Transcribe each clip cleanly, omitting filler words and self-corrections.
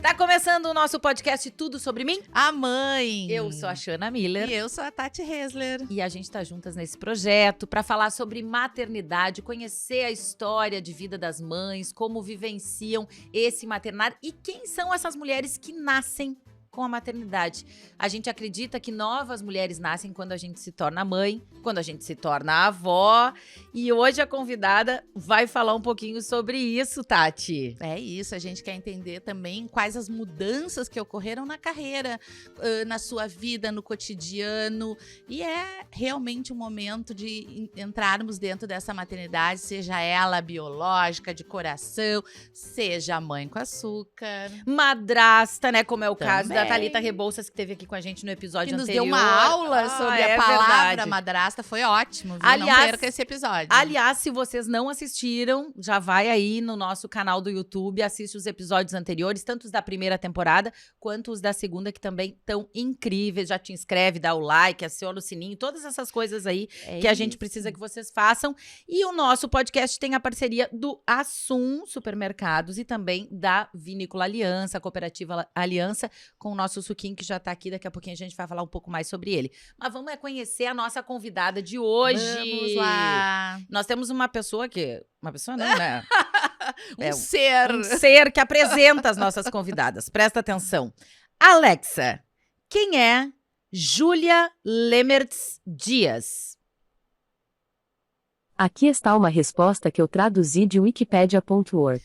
Tá começando o nosso podcast Tudo Sobre Mim? A mãe. Eu sou a Shana Miller. E eu sou a Tati Hesler. E a gente tá juntas nesse projeto para falar sobre maternidade, conhecer a história de vida das mães, como vivenciam esse maternário e quem são essas mulheres que nascem com a maternidade. A gente acredita que novas mulheres nascem quando a gente se torna mãe, quando a gente se torna avó. E hoje a convidada vai falar um pouquinho sobre isso, Tati. É isso, a gente quer entender também quais as mudanças que ocorreram na carreira, na sua vida, no cotidiano. E é realmente um momento de entrarmos dentro dessa maternidade, seja ela biológica, de coração, seja mãe com açúcar. Madrasta, né, como é o caso Também. da Thalita Rebouças, que teve aqui com a gente no episódio Que nos anterior. deu uma aula sobre a palavra verdade. madrasta, foi ótimo, viu? Aliás- Não perca esse episódio. Aliás, se vocês não assistiram, já vai aí no nosso canal do YouTube, assiste os episódios anteriores, tanto os da primeira temporada, quanto os da segunda, que também estão incríveis. Já te inscreve, dá o like, aciona o sininho, todas essas coisas aí que a gente precisa que vocês façam. E o nosso podcast tem a parceria do Assum Supermercados e também da Vinícola Aliança, a Cooperativa Aliança, com o nosso suquinho que já tá aqui. Daqui a pouquinho a gente vai falar um pouco mais sobre ele. Mas vamos conhecer a nossa convidada de hoje. Vamos lá. Nós temos uma pessoa que... Uma pessoa não, né? Um ser que apresenta as nossas convidadas. Presta atenção. Alexa, quem é Júlia Lemertz Dias? Aqui está uma resposta que eu traduzi de wikipedia.org.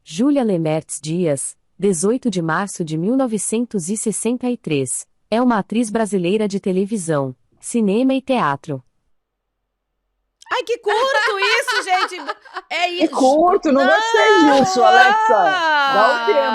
Júlia Lemertz Dias, 18 de março de 1963, é uma atriz brasileira de televisão, cinema e teatro. Ai, que curto isso, gente! É Que isso. curto, não gostei disso, Alexa. Dá um tempo.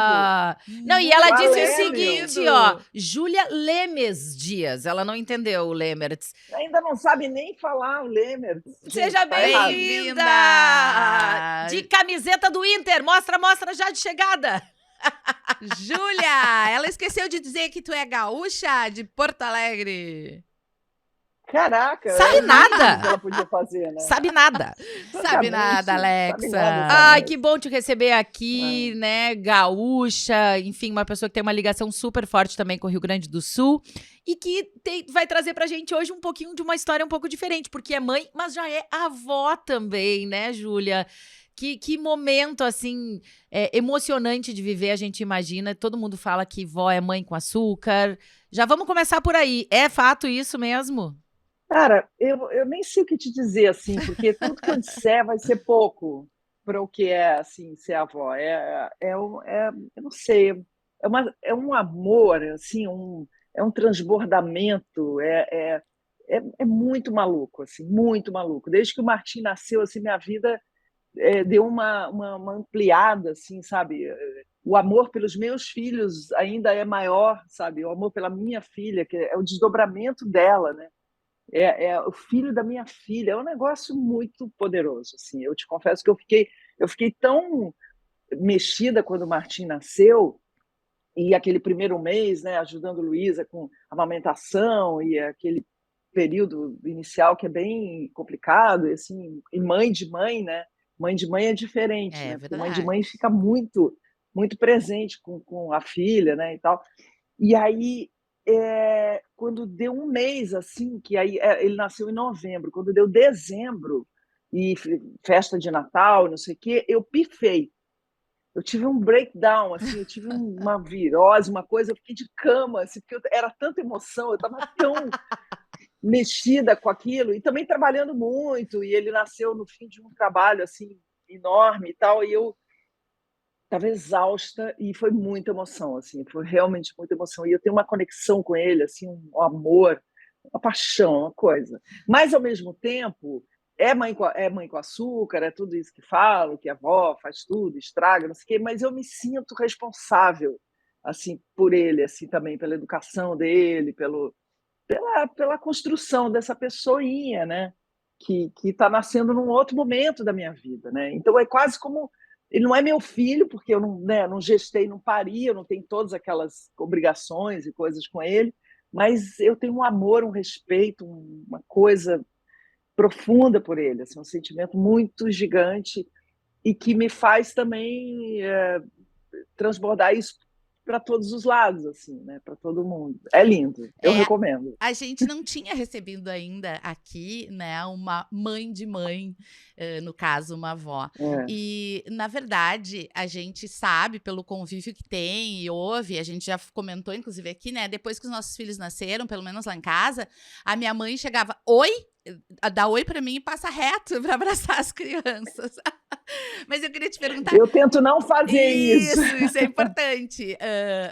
Não, e ela disse o Valeu, seguinte, lindo. ó. Júlia Lemes Dias. Ela não entendeu o Lemertz. Ainda não sabe nem falar o Lemer. Seja Tá errado. bem-vinda! Bem-vinda! De camiseta do Inter. Mostra já de chegada. Júlia, ela esqueceu de dizer que tu é gaúcha de Porto Alegre. Caraca. Sabe é o nada. mínimo que ela podia fazer, né? Sabe nada. Sabe nada, Alexa. Sabe nada, Ai, sabe? que bom te receber aqui, né? Gaúcha, enfim, uma pessoa que tem uma ligação super forte também com o Rio Grande do Sul e que vai trazer pra gente hoje um pouquinho de uma história um pouco diferente, porque é mãe, mas já é avó também, né, Júlia? Que momento, assim, emocionante de viver, a gente imagina. Todo mundo fala que vó é mãe com açúcar. Já vamos começar por aí. É fato isso mesmo? Cara, eu nem sei o que te dizer, assim, porque tudo que eu disser vai ser pouco para o que é, assim, ser avó. Eu não sei, é um amor, assim, é um transbordamento, é muito maluco, assim, muito maluco. Desde que o Martim nasceu, assim, minha vida deu uma ampliada, assim, sabe? O amor pelos meus filhos ainda é maior, sabe? O amor pela minha filha, que é o desdobramento dela, né? É o filho da minha filha, é um negócio muito poderoso, assim. Eu te confesso que eu fiquei tão mexida quando o Martim nasceu, e aquele primeiro mês, né, ajudando Luísa com amamentação, e aquele período inicial que é bem complicado, assim, e mãe de mãe, né? Mãe de mãe é diferente, né? Porque mãe de mãe fica muito, muito presente com a filha, né, e tal. E aí, quando deu um mês, assim, que aí ele nasceu em novembro, quando deu dezembro, e festa de Natal, não sei o quê, eu pifei. Eu tive um breakdown, assim, eu tive uma virose, uma coisa, eu fiquei de cama, assim, porque era tanta emoção, eu estava tão mexida com aquilo, e também trabalhando muito, e ele nasceu no fim de um trabalho, assim, enorme e tal, e eu estava exausta e foi muita emoção, assim, foi realmente muita emoção. E eu tenho uma conexão com ele, assim, um amor, uma paixão, uma coisa. Mas, ao mesmo tempo, é mãe com açúcar, é tudo isso que falo, que a avó faz tudo, estraga, não sei o quê, mas eu me sinto responsável, assim, por ele, assim, também pela educação dele, pela construção dessa pessoinha, né? Que está nascendo num outro momento da minha vida, né? Então, é quase como ele não é meu filho, porque eu não, né, não gestei, não pari, eu não tenho todas aquelas obrigações e coisas com ele, mas eu tenho um amor, um respeito, uma coisa profunda por ele, assim, um sentimento muito gigante e que me faz também transbordar isso para todos os lados, assim, né? Para todo mundo. É lindo, eu recomendo. A gente não tinha recebido ainda aqui, né, uma mãe de mãe, no caso, uma avó. E, na verdade, a gente sabe, pelo convívio que tem e ouve, a gente já comentou, inclusive, aqui, né, depois que os nossos filhos nasceram, pelo menos lá em casa, a minha mãe chegava, oi, dá oi pra mim e passa reto para abraçar as crianças. Mas eu queria te perguntar... Eu tento não fazer isso. Isso é importante.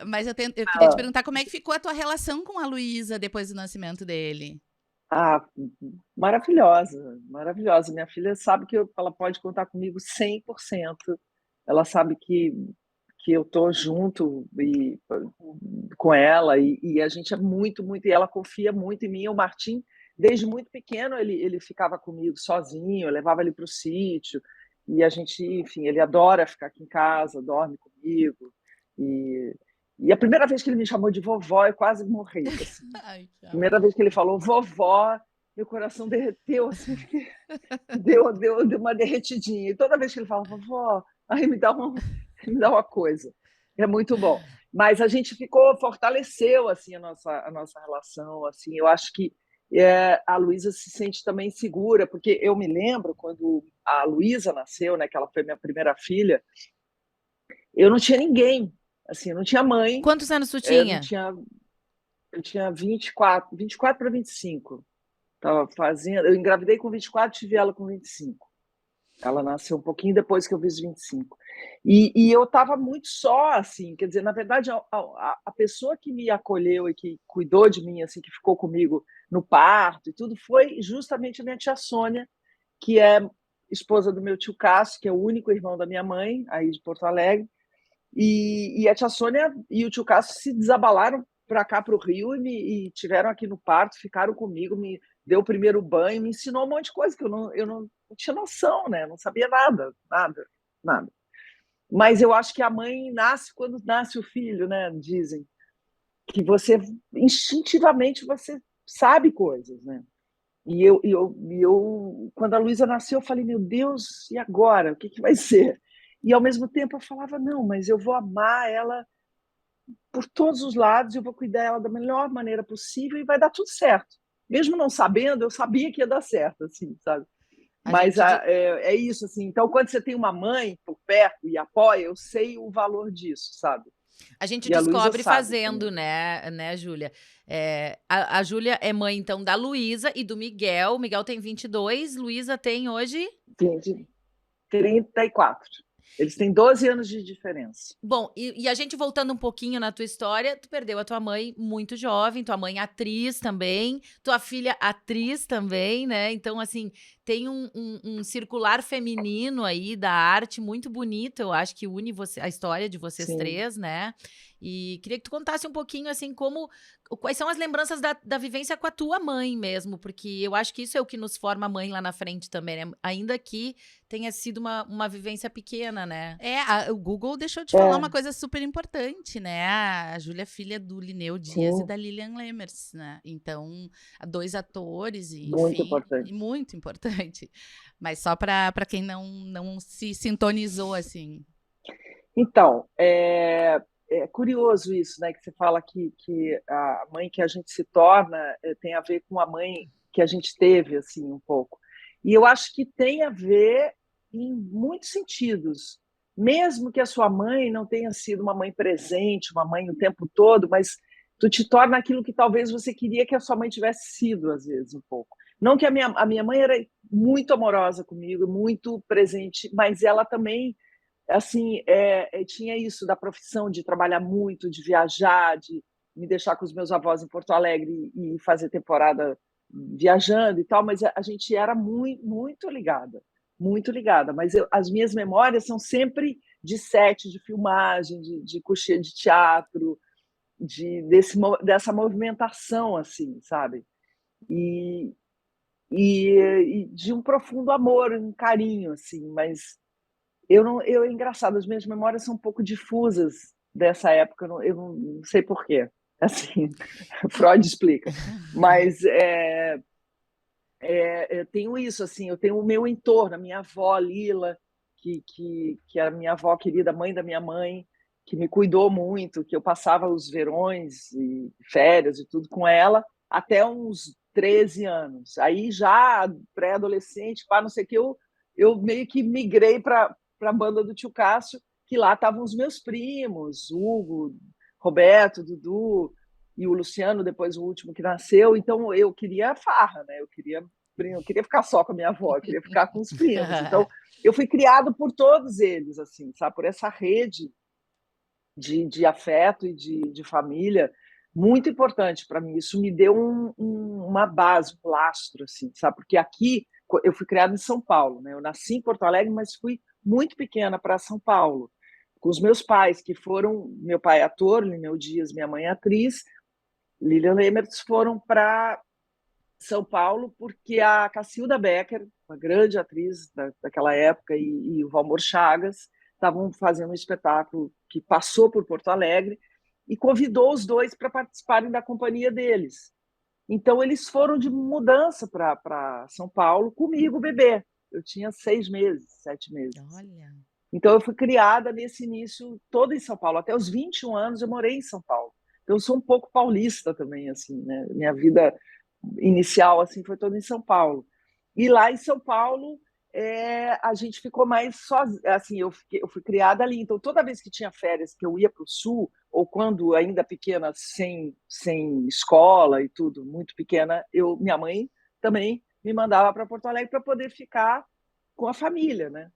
Mas eu queria te perguntar como é que ficou a tua relação com a Luísa depois do nascimento dele? Ah, maravilhosa, maravilhosa. Minha filha sabe que ela pode contar comigo 100%. Ela sabe que eu estou junto com ela e a gente é muito, muito... E ela confia muito em mim. O Martim, desde muito pequeno, ele ficava comigo sozinho, eu levava ele para o sítio. E a gente, enfim, ele adora ficar aqui em casa, dorme comigo. E a primeira vez que ele me chamou de vovó, eu quase morri. Assim. Ai, Primeira vez que ele falou vovó, meu coração derreteu, assim, deu uma derretidinha. E toda vez que ele fala vovó, aí me dá uma coisa. É muito bom. Mas a gente fortaleceu assim a nossa relação. Assim, eu acho que a Luísa se sente também segura, porque eu me lembro quando a Luísa nasceu, né, que ela foi minha primeira filha, eu não tinha ninguém, assim, eu não tinha mãe. Quantos anos tu tinha? Eu tinha 24 para 25. Eu engravidei com 24, tive ela com 25. Ela nasceu um pouquinho depois que eu fiz 25. E eu estava muito só, assim, quer dizer, na verdade, a pessoa que me acolheu e que cuidou de mim, assim, que ficou comigo no parto e tudo, foi justamente a minha tia Sônia, que é esposa do meu tio Cássio, que é o único irmão da minha mãe, aí de Porto Alegre. E a tia Sônia e o tio Cássio se desabalaram para cá, para o Rio, e tiveram aqui no parto, ficaram comigo, me deu o primeiro banho, me ensinou um monte de coisa que eu não tinha noção, né? Não sabia nada. Mas eu acho que a mãe nasce quando nasce o filho, né? Dizem que você instintivamente você sabe coisas, né? E eu quando a Luísa nasceu, eu falei, meu Deus, e agora? O que vai ser? E ao mesmo tempo eu falava, não, mas eu vou amar ela por todos os lados, eu vou cuidar dela da melhor maneira possível e vai dar tudo certo. Mesmo não sabendo, eu sabia que ia dar certo, assim, sabe? Mas é isso, assim. Então, quando você tem uma mãe por perto e apoia, eu sei o valor disso, sabe? A gente E a Luísa descobre sabe fazendo, também. né, Júlia? A Júlia é mãe, então, da Luísa e do Miguel. O Miguel tem 22, Luísa tem hoje... 34. Eles têm 12 anos de diferença. Bom, e a gente voltando um pouquinho na tua história, tu perdeu a tua mãe muito jovem, tua mãe atriz também, tua filha atriz também, né? Então, assim, tem um circular feminino aí da arte muito bonito, eu acho que une a história de vocês Sim. três, né? E queria que tu contasse um pouquinho, assim, quais são as lembranças da vivência com a tua mãe mesmo, porque eu acho que isso é o que nos forma mãe lá na frente também, né? Ainda que tenha sido uma vivência pequena, né? O Google deixou de falar uma coisa super importante, né? A Júlia é filha do Linneu Dias e da Lilian Lemers, né? Então, 2 atores, e, Muito enfim, importante. muito importante. Mas só para quem não se sintonizou, assim. Então, é curioso isso, né? Que você fala que a mãe que a gente se torna tem a ver com a mãe que a gente teve, assim, um pouco. E eu acho que tem a ver em muitos sentidos. Mesmo que a sua mãe não tenha sido uma mãe presente, uma mãe o tempo todo, mas tu te torna aquilo que talvez você queria que a sua mãe tivesse sido, às vezes, um pouco. Não que a minha mãe era muito amorosa comigo, muito presente, mas ela também assim, tinha isso da profissão, de trabalhar muito, de viajar, de me deixar com os meus avós em Porto Alegre e fazer temporada viajando e tal, mas a gente era muito ligada, muito ligada. Mas as minhas memórias são sempre de set, de filmagem, de coxinha de teatro, dessa movimentação, assim, sabe? E de um profundo amor, um carinho, assim, mas é engraçado, as minhas memórias são um pouco difusas dessa época, eu não sei porquê. Assim, Freud explica. Mas eu tenho isso, assim, eu tenho o meu entorno, a minha avó Lila, que era minha avó querida, mãe da minha mãe, que me cuidou muito, que eu passava os verões e férias e tudo com ela, até uns 13 anos. Aí já pré-adolescente, não sei o que, eu meio que migrei para a banda do Tio Cássio, que lá estavam os meus primos, Hugo, Roberto, Dudu e o Luciano, depois o último que nasceu. Então eu queria farra, né? Eu queria ficar só com a minha avó, eu queria ficar com os primos. Então eu fui criado por todos eles, assim, sabe? Por essa rede de afeto e de família muito importante para mim. Isso me deu uma base, um lastro, assim, sabe? Porque aqui eu fui criada em São Paulo, né? Eu nasci em Porto Alegre, mas fui muito pequena para São Paulo, com os meus pais, que foram, meu pai é ator, Lineu Dias, minha mãe é atriz, Lilian Lemertz, foram para São Paulo porque a Cacilda Becker, uma grande atriz daquela época, e o Valmor Chagas estavam fazendo um espetáculo que passou por Porto Alegre e convidou os dois para participarem da companhia deles. Então, eles foram de mudança para São Paulo comigo, bebê. Eu tinha 6 meses, 7 meses. Olha. Então, eu fui criada nesse início todo em São Paulo. Até os 21 anos eu morei em São Paulo. Então, eu sou um pouco paulista também, assim, né? Minha vida inicial assim foi toda em São Paulo. E lá em São Paulo a gente ficou mais sozinha, assim, eu fui criada ali. Então, toda vez que tinha férias que eu ia para o Sul, ou quando ainda pequena, sem escola e tudo, muito pequena, minha mãe também me mandava para Porto Alegre para poder ficar com a família, né?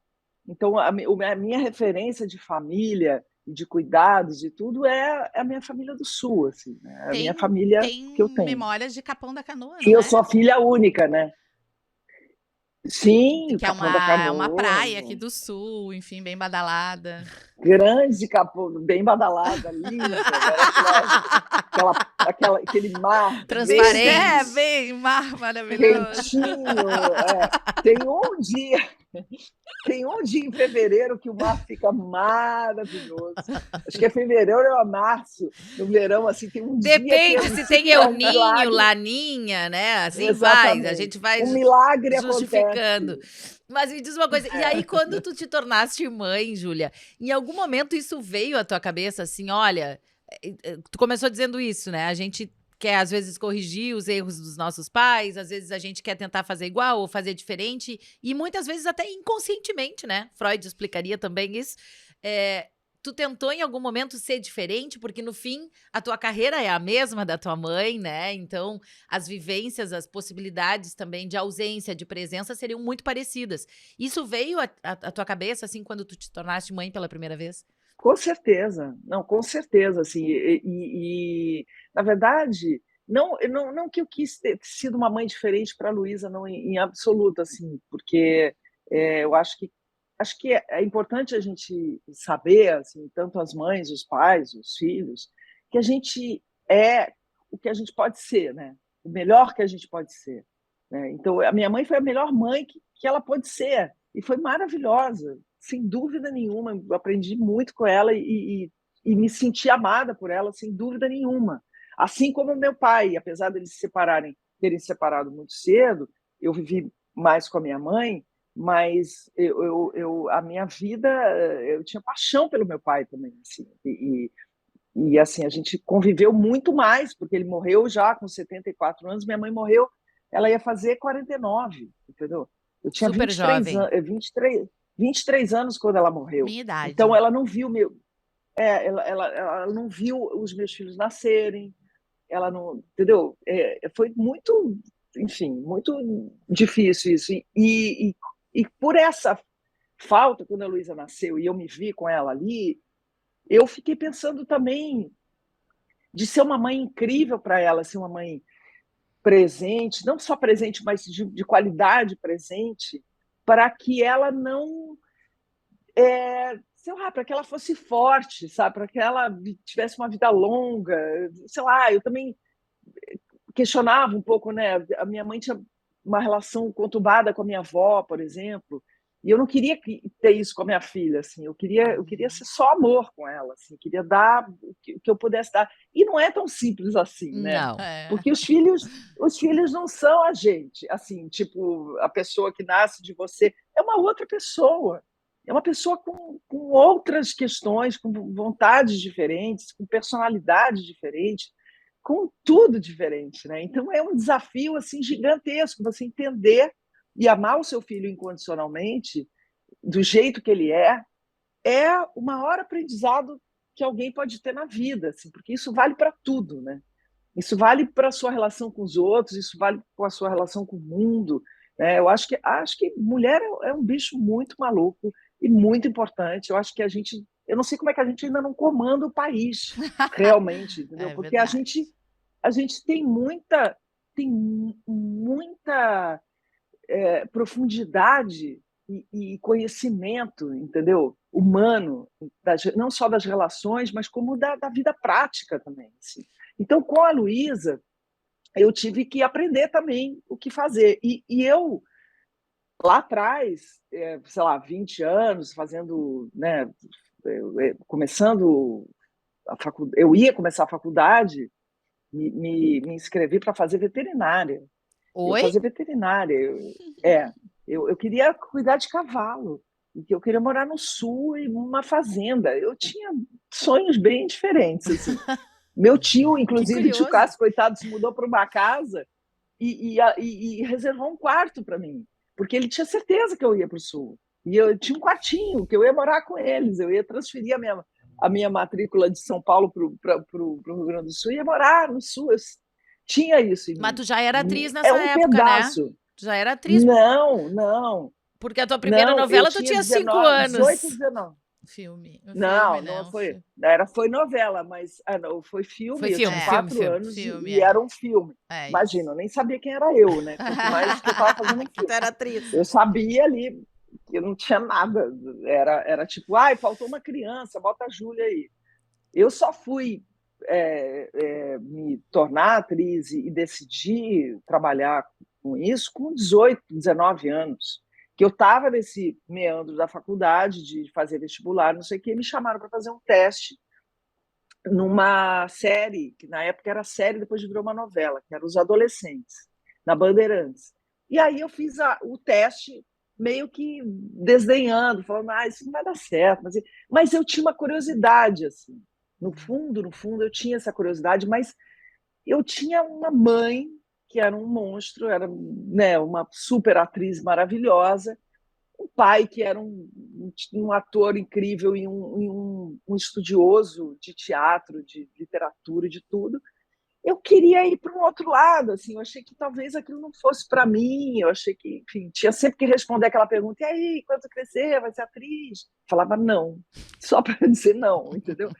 Então, a minha referência de família e de cuidados e tudo é a minha família do Sul, assim, né? A minha família que eu Tem tenho. memórias de Capão da Canoa, E não eu é? sou a filha única, né? Sim, o Que é Capão da uma Canoa, praia aqui do sul, enfim, bem badalada. grande Capão, bem badalada, linda, maravilhosa. Aquele mar Transparente. Bem, mar maravilhoso. quentinho. Tem um dia em fevereiro que o mar fica maravilhoso. Acho que é fevereiro ou março, no verão, assim, tem um dia que Depende se tem El um Ninho, milagre. Laninha, né? Assim vai. A Exatamente. gente vai Um milagre justificando. acontece. Mas me diz uma coisa, e aí quando tu te tornaste mãe, Júlia, em algum momento isso veio à tua cabeça assim, olha, tu começou dizendo isso, né? A gente quer às vezes corrigir os erros dos nossos pais, às vezes a gente quer tentar fazer igual ou fazer diferente, e muitas vezes até inconscientemente, né? Freud explicaria também isso. Tu tentou em algum momento ser diferente, porque no fim a tua carreira é a mesma da tua mãe, né? Então as vivências, as possibilidades também de ausência, de presença seriam muito parecidas. Isso veio à tua cabeça, assim, quando tu te tornaste mãe pela primeira vez? Com certeza, não, com certeza, assim, na verdade, não que eu quis ter sido uma mãe diferente para a Luísa, não, em absoluto, assim, porque eu acho que é importante a gente saber, assim, tanto as mães, os pais, os filhos, que a gente é o que a gente pode ser, né? O melhor que a gente pode ser, né? Então, a minha mãe foi a melhor mãe que ela pôde ser, e foi maravilhosa, sem dúvida nenhuma. Eu aprendi muito com ela e me senti amada por ela, sem dúvida nenhuma. Assim como meu pai, apesar de eles terem separado muito cedo, eu vivi mais com a minha mãe, mas a minha vida, eu tinha paixão pelo meu pai também, assim, e assim, a gente conviveu muito mais, porque ele morreu já com 74 anos, minha mãe morreu, ela ia fazer 49, entendeu? Eu tinha Super jovem. 23 anos quando ela morreu. Minha idade. Então, ela não viu ela não viu os meus filhos nascerem, ela não, entendeu? Foi muito, enfim, muito difícil isso. E por essa falta, quando a Luísa nasceu e eu me vi com ela ali, eu fiquei pensando também de ser uma mãe incrível para ela, ser uma mãe presente, não só presente, mas de qualidade presente, para que ela não sei lá, para que ela fosse forte, sabe? Para que ela tivesse uma vida longa, sei lá. Eu também questionava um pouco, né? A minha mãe tinha uma relação conturbada com a minha avó, por exemplo, e eu não queria ter isso com a minha filha, assim. Eu queria ser só amor com ela, assim. Queria dar o que eu pudesse dar. E não é tão simples assim, né? Não. Porque os filhos não são a gente, assim, tipo, a pessoa que nasce de você é uma outra pessoa. é uma pessoa com outras questões, com vontades diferentes, com personalidades diferentes, com tudo diferente, né? Então é um desafio assim gigantesco você entender e amar o seu filho incondicionalmente, do jeito que ele é o maior aprendizado que alguém pode ter na vida, assim, porque isso vale para tudo, né? Isso vale para a sua relação com os outros, isso vale para a sua relação com o mundo, né? Eu acho que mulher é um bicho muito maluco e muito importante. Eu acho que eu não sei como é que a gente ainda não comanda o país, realmente, entendeu? É Porque a verdade. gente, a gente tem muita profundidade e conhecimento, entendeu? Humano, não só das relações, mas como da vida prática também. Assim. Então, com a Luísa, eu tive que aprender também o que fazer. E eu, lá atrás, sei lá, 20 anos, fazendo, né, começando a faculdade, eu ia começar a faculdade, me inscrevi para fazer veterinária. Eu Oi? fazia veterinária. Eu queria cuidar de cavalo. E eu queria morar no sul e numa fazenda. Eu tinha sonhos bem diferentes. Assim. Meu tio, Que inclusive, tio curioso. Cássio, coitado, se mudou para uma casa e reservou um quarto para mim, porque ele tinha certeza que eu ia para o sul. E eu tinha um quartinho, que eu ia morar com eles. Eu ia transferir a minha matrícula de São Paulo para o Rio Grande do Sul e ia morar no sul. Eu tinha isso em Mas mim. tu já era atriz É nessa um época, né? pedaço. Tu já era atriz, Não, não, porque a tua primeira não. Eu novela tu tinha tinha 5 19, 18, anos. 19. Um filme, Não, né? não foi. Foi novela, mas não, foi Foi filme. Eu tinha filme, É, filme, 4 filme. anos filme, e era um filme. É Imagina, isso. eu nem sabia quem era eu, né? Quanto mais que eu estava fazendo um Que tu filme. era atriz. Eu sabia ali que eu não tinha nada. Era tipo, ai, faltou uma criança, bota a Júlia aí. Eu só fui me tornar atriz e decidir trabalhar com isso com 18, 19 anos. Que eu estava nesse meandro da faculdade, de fazer vestibular, não sei o que, me chamaram para fazer um teste numa série, que na época era série, depois virou uma novela, que era Os Adolescentes, na Bandeirantes. E aí eu fiz o teste meio que desdenhando, falando, isso não vai dar certo. Mas eu tinha uma curiosidade, assim. No fundo, eu tinha essa curiosidade, mas eu tinha uma mãe que era um monstro, era, né, uma super atriz maravilhosa, um pai que era um ator incrível e um estudioso de teatro, de literatura, de tudo. Eu queria ir para um outro lado, assim, eu achei que talvez aquilo não fosse para mim, eu achei que, enfim, tinha sempre que responder aquela pergunta, e aí, quando crescer, vai ser atriz? Falava não, só para dizer não, entendeu?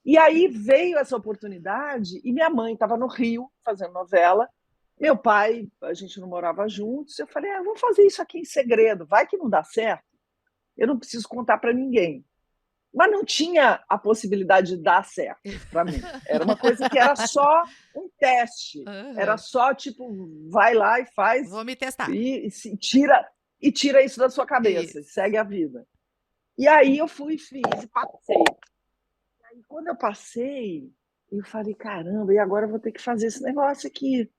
E aí veio essa oportunidade e minha mãe estava no Rio fazendo novela, meu pai, a gente não morava juntos, eu falei, vou fazer isso aqui em segredo, vai que não dá certo, eu não preciso contar para ninguém. Mas não tinha a possibilidade de dar certo para mim. Era uma coisa que era só um teste, era só tipo, vai lá e faz Vou me testar. e tira isso da sua cabeça, Isso. segue a vida. E aí eu fui, fiz e passei. E quando eu passei, eu falei, caramba, e agora eu vou ter que fazer esse negócio aqui.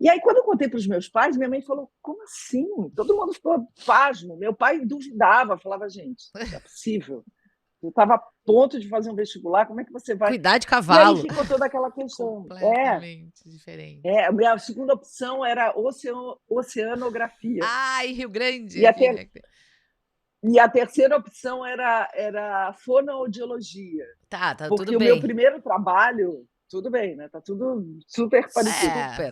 E aí, quando eu contei para os meus pais, minha mãe falou, como assim? Todo mundo ficou pasmo. Meu pai duvidava, falava, gente, não é possível. Eu estava a ponto de fazer um vestibular, como é que você vai? Cuidar de E aí cavalo. ficou toda aquela questão. Completamente diferente. A minha segunda opção era oceanografia. Ai, Rio Grande, E a, aqui, ter, né? e a terceira opção era fonoaudiologia. Tá tudo Porque o meu bem. primeiro trabalho, tudo bem, né? Tá tudo super parecido. Super.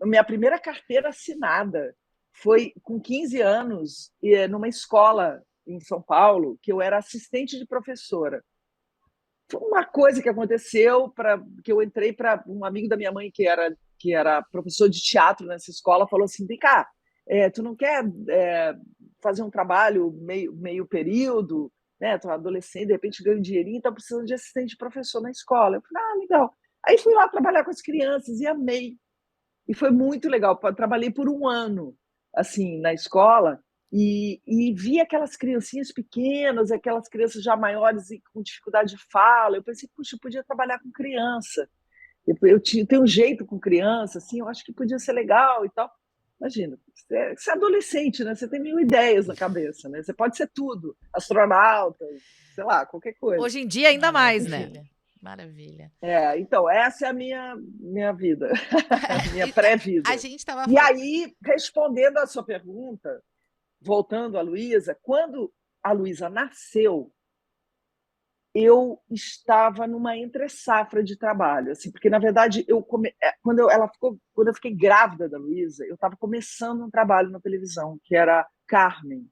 Minha primeira carteira assinada foi com 15 anos, numa escola em São Paulo, que eu era assistente de professora. Foi uma coisa que aconteceu que eu entrei para um amigo da minha mãe que era professor de teatro nessa escola, falou assim: vem cá, tu não quer fazer um trabalho meio período, né? Tu é adolescente, de repente ganha um dinheirinho, está precisando de assistente de professor na escola. Eu falei, legal. Aí fui lá trabalhar com as crianças e amei. E foi muito legal. Trabalhei por um ano assim na escola e vi aquelas criancinhas pequenas, aquelas crianças já maiores e com dificuldade de fala. Eu pensei, puxa, eu podia trabalhar com criança. Eu tenho um jeito com criança, assim, eu acho que podia ser legal e tal. Imagina, você é adolescente, né? Você tem 1000 ideias na cabeça, né? Você pode ser tudo, astronauta, sei lá, qualquer coisa. Hoje em dia ainda mais, né? Maravilha, maravilha. Então, essa é a minha vida, minha E pré-vida. a gente estava E aí, respondendo à sua pergunta, voltando à Luísa, quando a Luísa nasceu, eu estava numa entre-safra de trabalho, assim, porque, na verdade, quando eu fiquei grávida da Luísa, eu estava começando um trabalho na televisão, que era Carmen,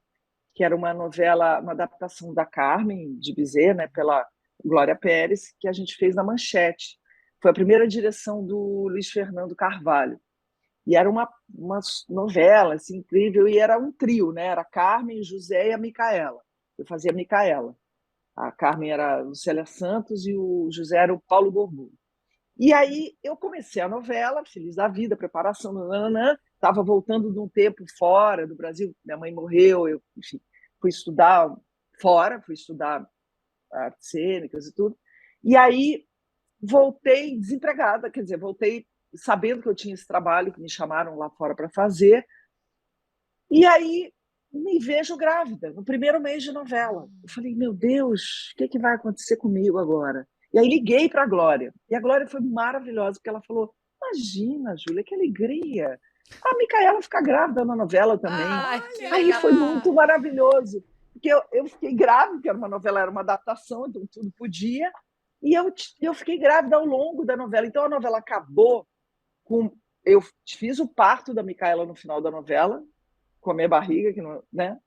que era uma novela, uma adaptação da Carmen de Bizet, né, pela Glória Pérez, que a gente fez na Manchete. Foi a primeira direção do Luiz Fernando Carvalho. E era uma novela assim, incrível, e era um trio, né? Era a Carmen, José e a Micaela. Eu fazia a Micaela. A Carmen era a Lucélia Santos e o José era o Paulo Gorbu. E aí eu comecei a novela, feliz da vida, preparação, estava voltando de um tempo fora do Brasil, minha mãe morreu, eu, enfim, fui estudar fora, fui estudar artes cênicas e tudo. E aí voltei desempregada, quer dizer, voltei sabendo que eu tinha esse trabalho que me chamaram lá fora para fazer. E aí me vejo grávida, no primeiro mês de novela. Eu falei, meu Deus, o que vai acontecer comigo agora? E aí liguei para a Glória. E a Glória foi maravilhosa, porque ela falou, imagina, Júlia, que alegria. A Micaela ficar grávida na novela também. Ai, que Aí legal. foi muito maravilhoso, porque eu fiquei grávida, porque era uma novela, era uma adaptação, então tudo podia, e eu fiquei grávida ao longo da novela. Então a novela acabou com... Eu fiz o parto da Micaela no final da novela, com a minha barriga, que não, né?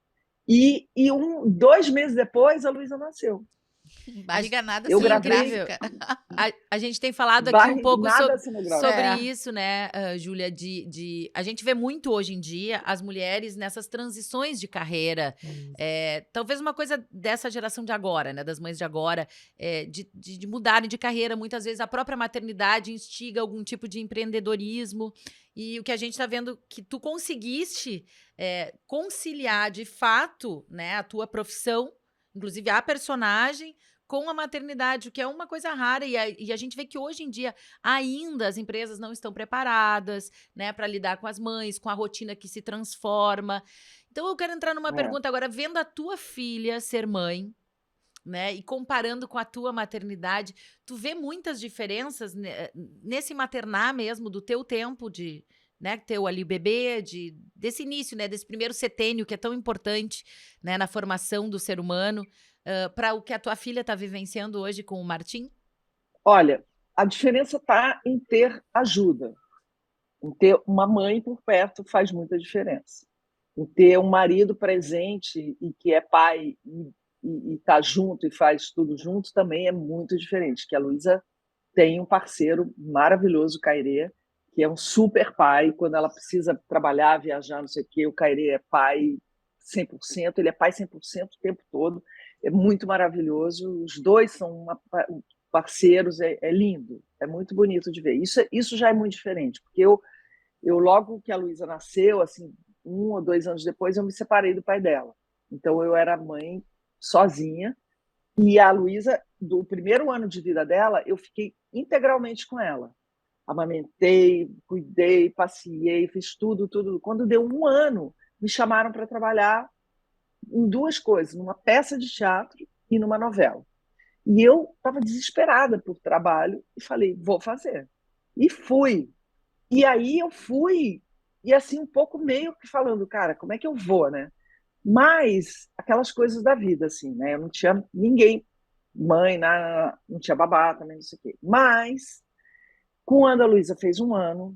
E 2 meses depois, a Luísa nasceu. Barriga nada Eu gravei. cenográfica. A gente tem falado aqui um pouco Nada sobre isso, né, Júlia? A gente vê muito hoje em dia as mulheres nessas transições de carreira. Talvez uma coisa dessa geração de agora, né, das mães de agora, de mudarem de carreira. Muitas vezes a própria maternidade instiga algum tipo de empreendedorismo. E o que a gente está vendo que tu conseguiste conciliar de fato, né, a tua profissão, inclusive a personagem, com a maternidade, o que é uma coisa rara. E a gente vê que hoje em dia ainda as empresas não estão preparadas, né, para lidar com as mães, com a rotina que se transforma. Então eu quero entrar numa pergunta agora, vendo a tua filha ser mãe, né, e comparando com a tua maternidade, tu vê muitas diferenças nesse maternar mesmo, do teu tempo de, né, teu ali bebê, desse início, né, desse primeiro setênio que é tão importante, né, na formação do ser humano, para o que a tua filha está vivenciando hoje com o Martim? Olha, a diferença está em ter ajuda, em ter uma mãe por perto faz muita diferença, em ter um marido presente e que é pai e está junto e faz tudo junto também é muito diferente. Que a Luísa tem um parceiro maravilhoso, o Cairê, que é um super pai. Quando ela precisa trabalhar, viajar, não sei o quê, o Cairê é pai 100%, ele é pai 100% o tempo todo. É muito maravilhoso. Os dois são parceiros, é lindo, é muito bonito de ver. Isso já é muito diferente, porque eu logo que a Luísa nasceu, assim, 1 ou 2 anos depois, eu me separei do pai dela. Então eu era mãe sozinha, e a Luísa, do primeiro ano de vida dela, eu fiquei integralmente com ela. Amamentei, cuidei, passeei, fiz tudo. Quando deu 1 ano, me chamaram para trabalhar em 2 coisas, numa peça de teatro e numa novela. E eu estava desesperada por trabalho e falei, vou fazer. E fui. E aí eu fui, e assim, um pouco meio que falando, cara, como é que eu vou, né? Mas aquelas coisas da vida, assim, né? Eu não tinha ninguém, mãe, não tinha babá também, não sei o quê. Mas, quando a Luísa fez 1 ano,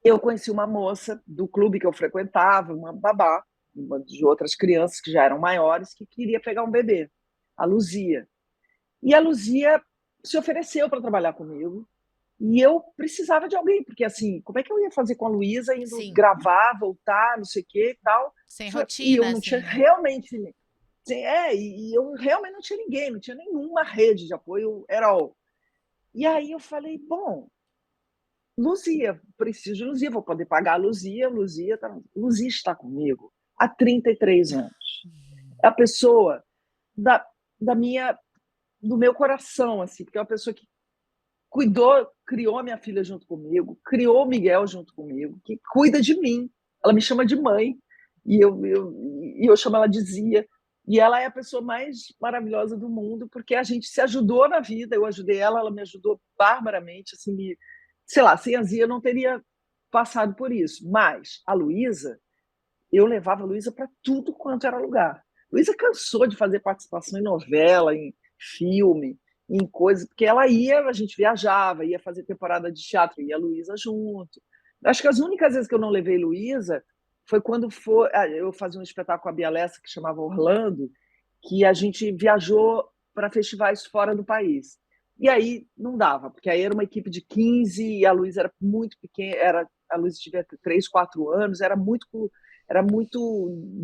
eu conheci uma moça do clube que eu frequentava, uma babá, uma de outras crianças que já eram maiores, que queria pegar um bebê, a Luzia. E a Luzia se ofereceu para trabalhar comigo, e eu precisava de alguém, porque assim, como é que eu ia fazer com a Luísa indo gravar, voltar, não sei o que e tal? Sem rotina, e eu não tinha assim, né? realmente... e eu realmente não tinha ninguém, não tinha nenhuma rede de apoio, era all. E aí eu falei, bom, Luzia, preciso de Luzia, vou poder pagar a Luzia, Luzia está comigo há 33 anos. É a pessoa do meu coração, assim, porque é uma pessoa que criou a minha filha junto comigo, criou o Miguel junto comigo, que cuida de mim. Ela me chama de mãe, e eu chamo ela de Zia. E ela é a pessoa mais maravilhosa do mundo, porque a gente se ajudou na vida, eu ajudei ela, ela me ajudou barbaramente, assim, sei lá, sem a Zia eu não teria passado por isso. Mas a Luísa, eu levava a Luísa para tudo quanto era lugar. Luísa cansou de fazer participação em novela, em filme, em coisas, porque ela ia, a gente viajava, ia fazer temporada de teatro, ia a Luísa junto. Acho que as únicas vezes que eu não levei Luísa foi quando eu fazia um espetáculo com a Bia Lessa, que chamava Orlando, que a gente viajou para festivais fora do país. E aí não dava, porque aí era uma equipe de 15 e a Luísa era muito pequena, a Luísa tinha 3, 4 anos, era muito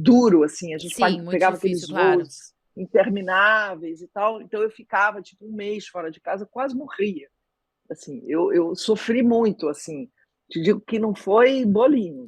duro, assim, a gente Sim, muito pegava difícil, aqueles claro. voos intermináveis e tal, então eu ficava tipo um mês fora de casa, quase morria. Assim, eu sofri muito, assim, te digo que não foi bolinho,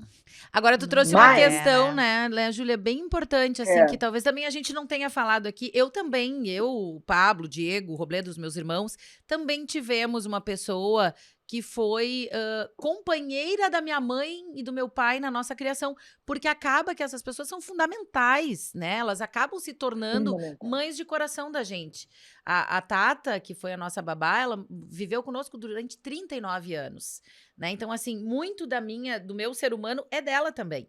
Agora tu trouxe uma Ah, mas questão, né, Júlia, bem importante, assim, que é, talvez também a gente não tenha falado aqui. Eu também, o Pablo, o Diego, o Robledo, os meus irmãos, também tivemos uma pessoa que foi companheira da minha mãe e do meu pai na nossa criação, porque acaba que essas pessoas são fundamentais, né? Elas acabam se tornando fundamental. mães de coração da gente. A Tata, que foi a nossa babá, ela viveu conosco durante 39 anos. Né? Então, assim, muito do meu ser humano é dela também.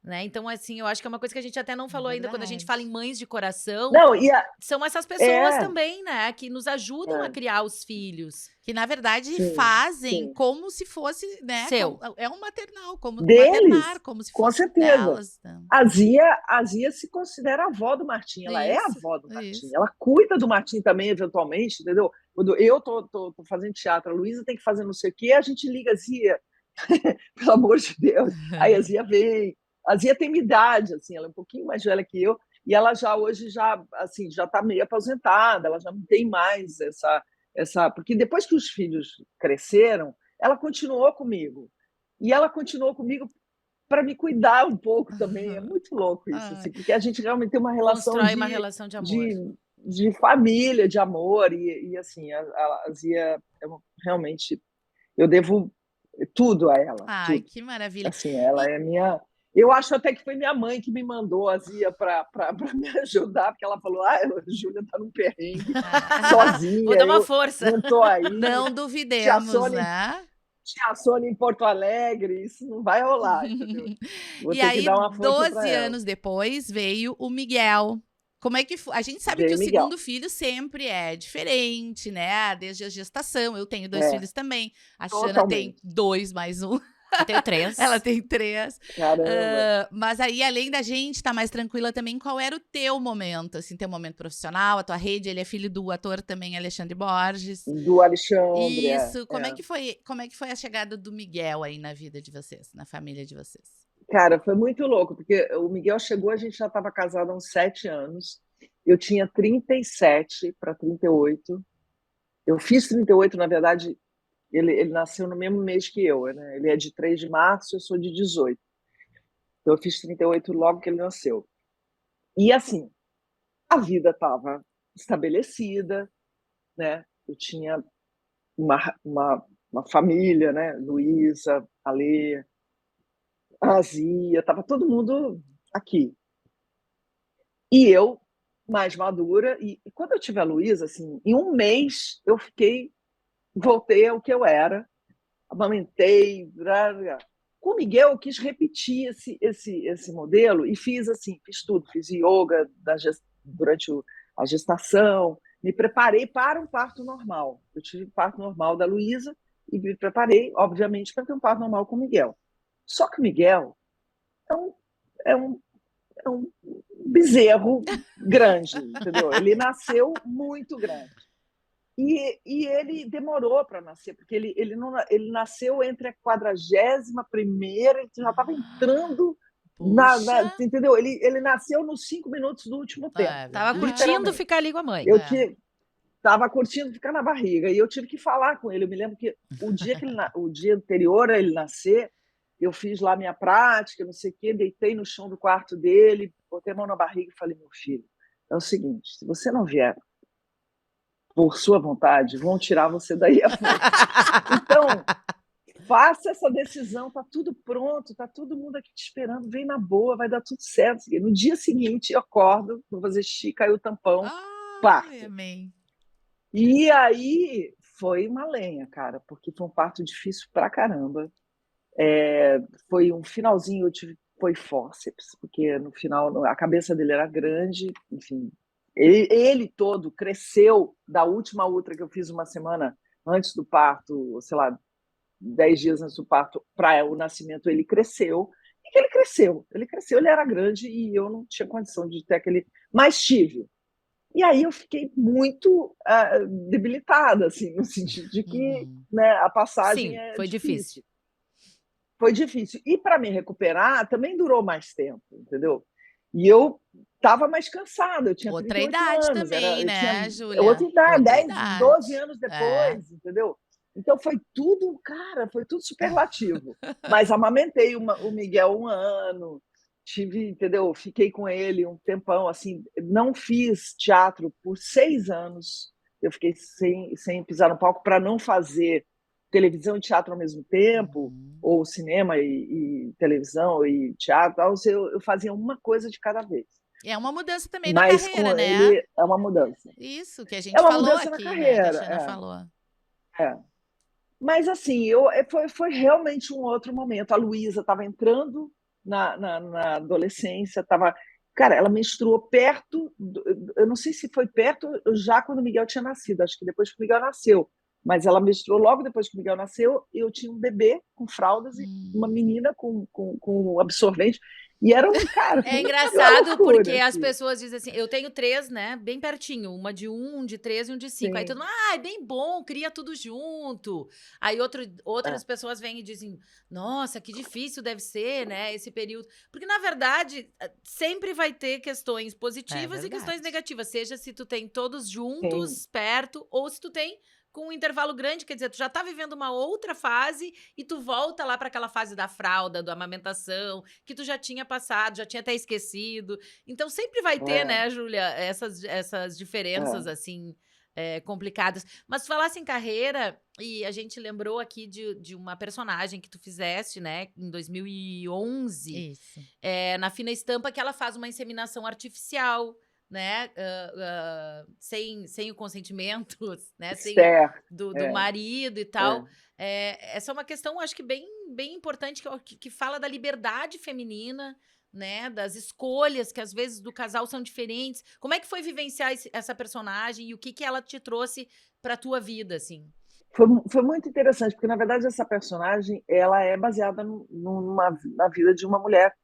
Né? Então, assim, eu acho que é uma coisa que a gente até não falou ainda quando a gente fala em verdade. mães de coração, Não, são essas pessoas é, também, né? Que nos ajudam a é, criar os filhos. Que, na verdade, sim, fazem sim. como se fosse, né? Seu. É um maternal, como maternar, Deles, como se com fosse certeza. delas. Né? A Zia se considera a avó do Martim, ela é a Isso, avó do Martim, isso. ela cuida do Martim também, eventualmente, entendeu? Quando eu tô fazendo teatro, a Luísa tem que fazer não sei o quê, a gente liga, Zia, pelo amor de Deus. Aí a Zia vem. A Zia tem minha idade, assim, ela é um pouquinho mais velha que eu, e ela hoje assim, já está meio aposentada, ela já não tem mais porque depois que os filhos cresceram, ela continuou comigo. E ela continuou comigo para me cuidar um pouco também. É muito louco isso, Ai, assim, porque a gente realmente tem uma relação Constrói uma relação de amor. de família, de amor, e assim, a Zia, realmente, eu devo tudo a ela, ai, tudo. que maravilha. Assim, ela E, é minha. Eu acho até que foi minha mãe que me mandou a Zia para me ajudar, porque ela falou: ah, a Júlia está num perrengue Vou sozinha, dar uma eu força. não estou aí. não Tia duvidemos, Sônia, né? tia Sônia em Porto Alegre, isso não vai rolar, entendeu? Vou E ter que aí, dar uma força para 12 ela. anos depois, veio o Miguel. Como é que foi? A gente sabe que Veio o Miguel. segundo filho sempre é diferente, né? Desde a gestação. Eu tenho 2 É, filhos também. A Xana tem totalmente. 2 mais um. Eu tenho 3. Ela tem 3. Caramba. Mas aí, além da gente estar mais tranquila também, qual era o teu momento? Assim, teu momento profissional, a tua rede. Ele é filho do ator também, Alexandre Borges. Do Alexandre, Isso. é. Como é que foi a chegada do Miguel aí na vida de vocês, na família de vocês? Cara, foi muito louco, porque o Miguel chegou, a gente já estava casado há uns 7 anos. Eu tinha 37 para 38. Eu fiz 38, na verdade, ele nasceu no mesmo mês que eu, né? Ele é de 3 de março, eu sou de 18. Então eu fiz 38 logo que ele nasceu. E assim, a vida estava estabelecida, né? Eu tinha uma família, né? Luísa, Alê, Azia, estava todo mundo aqui. E eu, mais madura, e quando eu tive a Luísa, assim, em um mês eu voltei ao que eu era, amamentei. Com o Miguel, eu quis repetir esse modelo e fiz tudo. Fiz yoga durante a gestação, me preparei para um parto normal. Eu tive parto normal da Luísa e me preparei, obviamente, para ter um parto normal com o Miguel. Só que o Miguel é um, é um, é um bezerro grande, entendeu? Ele nasceu muito grande. E ele demorou para nascer, porque ele nasceu entre a 41ª, ele já estava entrando Puxa, entendeu? Ele nasceu nos 5 minutos do último tempo, é Tava curtindo verdade. literalmente. ficar ali com a mãe. Eu É. estava curtindo ficar na barriga, e eu tive que falar com ele. Eu me lembro que o dia anterior a ele nascer, eu fiz lá minha prática, não sei o quê, deitei no chão do quarto dele, botei a mão na barriga e falei: meu filho, é o seguinte, se você não vier por sua vontade, vão tirar você daí à noite. Então, faça essa decisão, tá tudo pronto, tá todo mundo aqui te esperando, vem na boa, vai dar tudo certo. No dia seguinte, eu acordo, vou fazer xixi, caiu o tampão, Ai, parto. amém. E aí foi uma lenha, cara, porque foi um parto difícil pra caramba. Foi um finalzinho, foi fórceps, porque no final a cabeça dele era grande, enfim. Ele todo cresceu da última ultra que eu fiz uma semana antes do parto, sei lá, 10 dias antes do parto, para o nascimento, ele cresceu. E ele cresceu, ele era grande e eu não tinha condição de ter aquele. Mas tive. E aí eu fiquei muito debilitada, assim, no sentido de que né, a passagem Sim, é foi difícil. difícil. Foi difícil. E para me recuperar também durou mais tempo, entendeu? E eu estava mais cansada, eu tinha Outra 38 idade anos, também, eu tinha né, outra Júlia? idade, Outra 10, 12 idade. anos É. depois, entendeu? Então foi tudo, cara, foi tudo superlativo. Mas amamentei o Miguel 1 ano, entendeu? Fiquei com ele um tempão, assim, não fiz teatro por 6 anos, eu fiquei sem pisar no palco para não fazer televisão e teatro ao mesmo tempo, ou cinema e televisão e teatro, eu fazia uma coisa de cada vez. É uma mudança também na Mas carreira, com né? ele é uma mudança. Isso, que a É gente uma falou mudança na aqui, né? Que a Xana carreira, falou. é. Mas assim, foi realmente um outro momento. A Luísa estava entrando na adolescência, estava. Cara, ela menstruou perto, eu não sei se foi perto já quando o Miguel tinha nascido, acho que depois que o Miguel nasceu, mas ela menstruou logo depois que o Miguel nasceu, e eu tinha um bebê com fraldas e uma menina com absorvente, e era cara, É foi uma engraçado porque loucura, as assim. pessoas dizem assim, eu tenho 3, né, bem pertinho, uma de 1, um de 3 e um de 5. Aí todo Sim, mundo, é bem bom, cria tudo junto. Aí outras é, pessoas vêm e dizem, nossa, que difícil deve ser, né, esse período. Porque, na verdade, sempre vai ter questões É positivas e questões verdade. negativas, seja se tu tem todos sim, juntos, perto, ou se tu tem com um intervalo grande, quer dizer, tu já tá vivendo uma outra fase e tu volta lá para aquela fase da fralda, da amamentação, que tu já tinha passado, já tinha até esquecido. Então sempre vai ter, é, né, Júlia, essas diferenças é. assim complicadas. Mas tu falasse em carreira e a gente lembrou aqui de uma personagem que tu fizeste, né, em 2011, Isso. na Fina Estampa, que ela faz uma inseminação artificial, né, sem o consentimento, né, sem Certo, do é, marido e é. tal. Essa é uma questão, acho que bem importante, que fala da liberdade feminina, né, das escolhas que às vezes do casal são diferentes. Como é que foi vivenciar essa personagem e o que ela te trouxe para tua vida, assim? Foi muito interessante, porque na verdade essa personagem ela é baseada na vida de uma mulher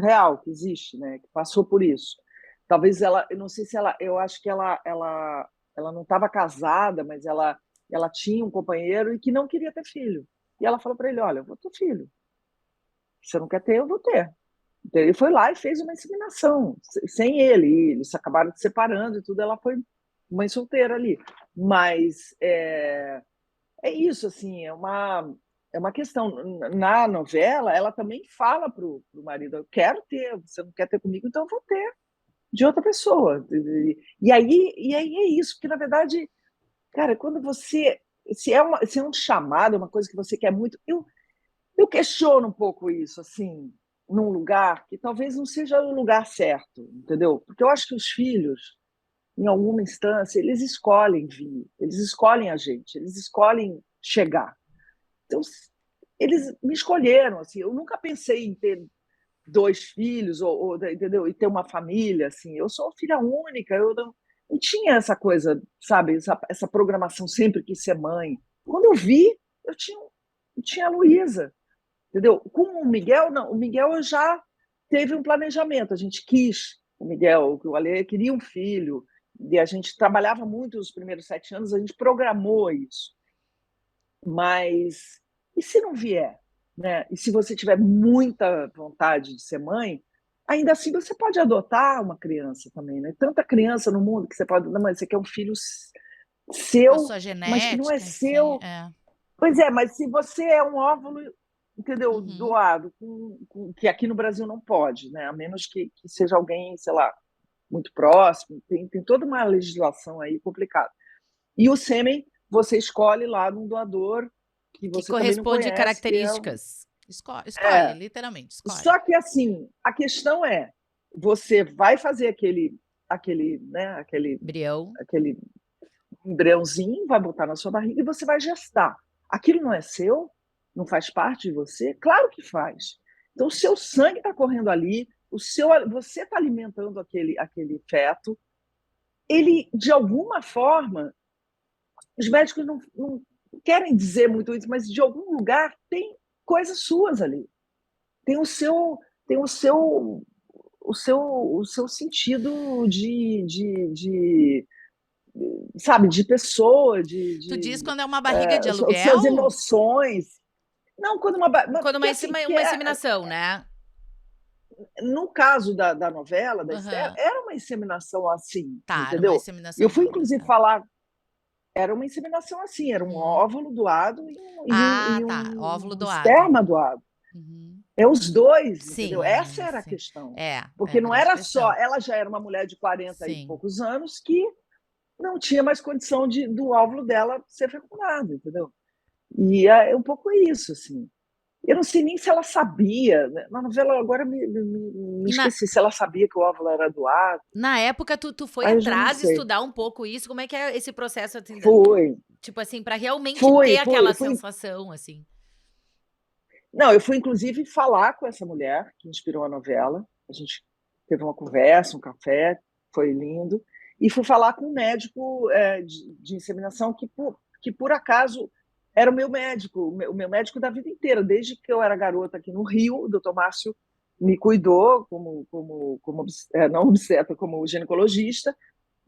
real que existe, né, que passou por isso. Talvez ela, eu não sei se ela, eu acho que ela não estava casada, mas ela tinha um companheiro e que não queria ter filho. E ela falou para ele, olha, eu vou ter filho. Se você não quer ter, eu vou ter. Então, ele foi lá e fez uma inseminação sem ele. Eles acabaram se separando e tudo. Ela foi mãe solteira ali. Mas é isso, assim, é uma questão. Na novela, ela também fala para o marido: eu quero ter, você não quer ter comigo, então eu vou ter de outra pessoa. E aí é isso, porque na verdade, cara, quando você. Se é um chamado, uma coisa que você quer muito. Eu questiono um pouco isso, assim, num lugar que talvez não seja o lugar certo, entendeu? Porque eu acho que os filhos, em alguma instância, eles escolhem vir, eles escolhem a gente, eles escolhem chegar. Então, eles me escolheram, assim, eu nunca pensei em ter 2 filhos, entendeu? E ter uma família, assim, eu sou filha única, eu não tinha essa coisa, sabe, essa programação, sempre quis ser mãe. Quando eu vi, eu tinha a Luísa, entendeu? Com o Miguel, não, o Miguel já teve um planejamento, a gente quis o Miguel, o Ale queria um filho, e a gente trabalhava muito nos primeiros 7 anos, a gente programou isso. Mas e se não vier? Né? E se você tiver muita vontade de ser mãe, ainda assim você pode adotar uma criança também. Né? Tanta criança no mundo que você pode. Não, mas você quer um filho Com a seu, sua mas que não é genética, assim, seu. Pois é, mas se você é um óvulo, entendeu, Uhum. doado, que aqui no Brasil não pode, né? A menos que seja alguém, sei lá, muito próximo, tem toda uma legislação aí complicada. E o sêmen, você escolhe lá num doador que Que você também não corresponde conhece, que é características. Escolhe, literalmente, escolhe. só que assim, a questão é, você vai fazer aquele Embrião. aquele embriãozinho, vai botar na sua barriga e você vai gestar. Aquilo não é seu? Não faz parte de você? Claro que faz. Então, o seu sangue está correndo ali, você está alimentando aquele feto. Ele, de alguma forma, os médicos não querem dizer muito isso, mas de algum lugar tem coisas suas ali. Tem o seu sentido sabe, de pessoa, Tu diz quando é uma barriga de as aluguel? suas emoções. Não, quando Quando porque assim, uma inseminação, né? no caso da novela, da Esther, Aham. era uma inseminação assim, Tá, era uma entendeu? inseminação Eu fui, normal. inclusive, falar, era uma inseminação assim, era um Uhum. óvulo doado Ah, e tá. Óvulo um doado. esperma doado. Uhum. É os dois, entendeu? Essa Sim, era a sim. questão. É Porque a não grande era só, questão. ela já era uma mulher de 40 e Sim. poucos anos que não tinha mais condição do óvulo dela ser fecundado, entendeu? E é um pouco isso, assim. Eu não sei nem se ela sabia, né? Na novela agora me E esqueci se ela sabia que o óvulo era doado. na época, tu foi Aí eu já não atrás sei. estudar um pouco isso? Como é que é esse processo, assim, Fui, tipo assim, pra realmente ter fui, fui, aquela eu fui. sensação, assim? Não, eu fui inclusive falar com essa mulher que inspirou a novela. A gente teve uma conversa, um café, foi lindo. E fui falar com um médico de inseminação que por acaso era o meu médico, o meu médico da vida inteira. Desde que eu era garota aqui no Rio, o doutor Márcio me cuidou não obstetra, como ginecologista,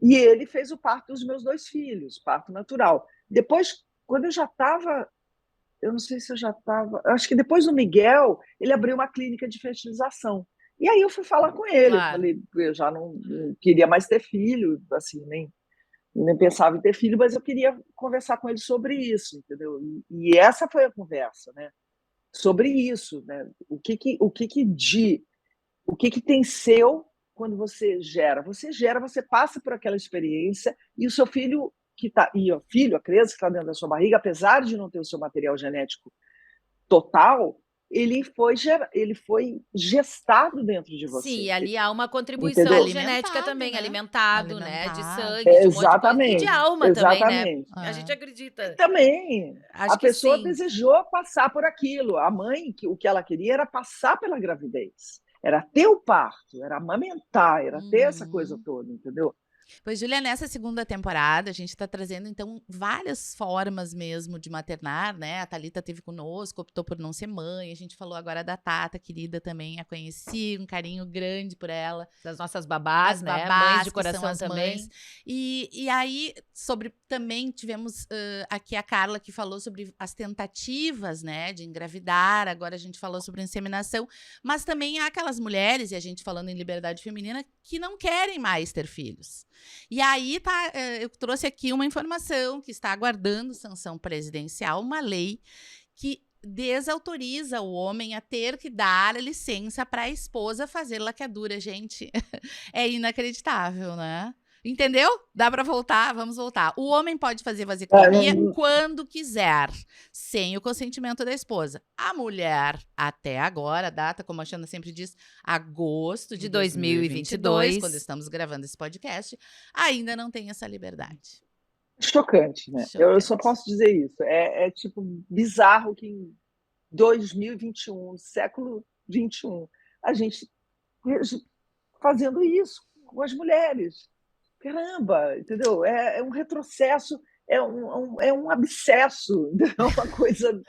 e ele fez o parto dos meus 2 filhos, parto natural. Depois, quando eu não sei se eu já estava. Acho que depois do Miguel, ele abriu uma clínica de fertilização. E aí eu fui falar com ele. Eu Claro. falei, eu já não queria mais ter filho, assim, nem pensava em ter filho, mas eu queria conversar com ele sobre isso, entendeu? E essa foi a conversa, né? Sobre isso, né? O que que tem seu quando você gera? Você gera, você passa por aquela experiência e o seu filho a criança que está dentro da sua barriga, apesar de não ter o seu material genético total, ele foi gestado dentro de Sim, você, e ali há uma contribuição entendeu? genética Alimentado, também, né? alimentado, né? De Alimentado. sangue, de um monte de coisa. E de Exatamente, alma também, né? exatamente. A gente É. E acredita. também Acho a que pessoa sim. desejou passar por aquilo. A mãe, o que ela queria era passar pela gravidez, era ter o parto, era amamentar, era ter essa coisa Uhum. toda, entendeu? Pois, Júlia, nessa segunda temporada, a gente está trazendo, então, várias formas mesmo de maternar, né? A Thalita esteve conosco, optou por não ser mãe. A gente falou agora da Tata, querida, também a conheci, um carinho grande por ela. Das nossas babás, As né? babás, Mães de que são coração as também. mães. E aí, também tivemos aqui a Carla, que falou sobre as tentativas, né, de engravidar. Agora a gente falou sobre inseminação. Mas também há aquelas mulheres, e a gente falando em liberdade feminina, que não querem mais ter filhos. E aí, eu trouxe aqui uma informação que está aguardando sanção presidencial, uma lei que desautoriza o homem a ter que dar licença para a esposa fazer laqueadura, gente. É inacreditável, né? Entendeu? Dá para voltar? Vamos voltar. O homem pode fazer vasectomia quando quiser, sem o consentimento da esposa. A mulher, até agora, data, como a Xana sempre diz, agosto de 2022, quando estamos gravando esse podcast, ainda não tem essa liberdade. Chocante, né? Eu só posso dizer isso. É tipo bizarro que em 2021, século 21, a gente fazendo isso com as mulheres. Caramba, entendeu? É um retrocesso, é um abscesso, é uma coisa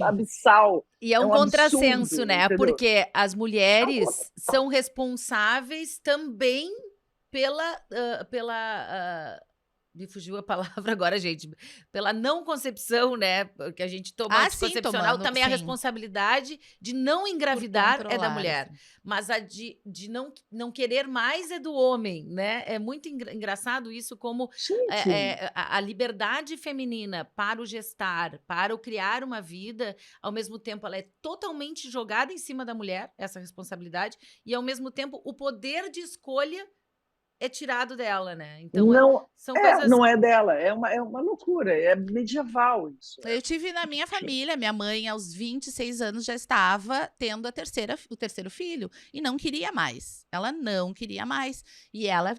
abissal. E é um contrassenso, né? Entendeu? Porque as mulheres são responsáveis também pela me fugiu a palavra agora, gente. Pela não concepção, né? Que a gente toma anticoncepcional, também a responsabilidade de não engravidar é da mulher. Mas a de não querer mais é do homem, né? É muito engraçado isso, como a liberdade feminina para o gestar, para o criar uma vida, ao mesmo tempo ela é totalmente jogada em cima da mulher, essa responsabilidade, e ao mesmo tempo o poder de escolha é tirado dela, né? Então, Não, são coisas... não é dela, é uma loucura, é medieval isso. Eu tive na minha família, minha mãe, aos 26 anos, já estava tendo o terceiro filho e não queria mais. Ela não queria mais. E ela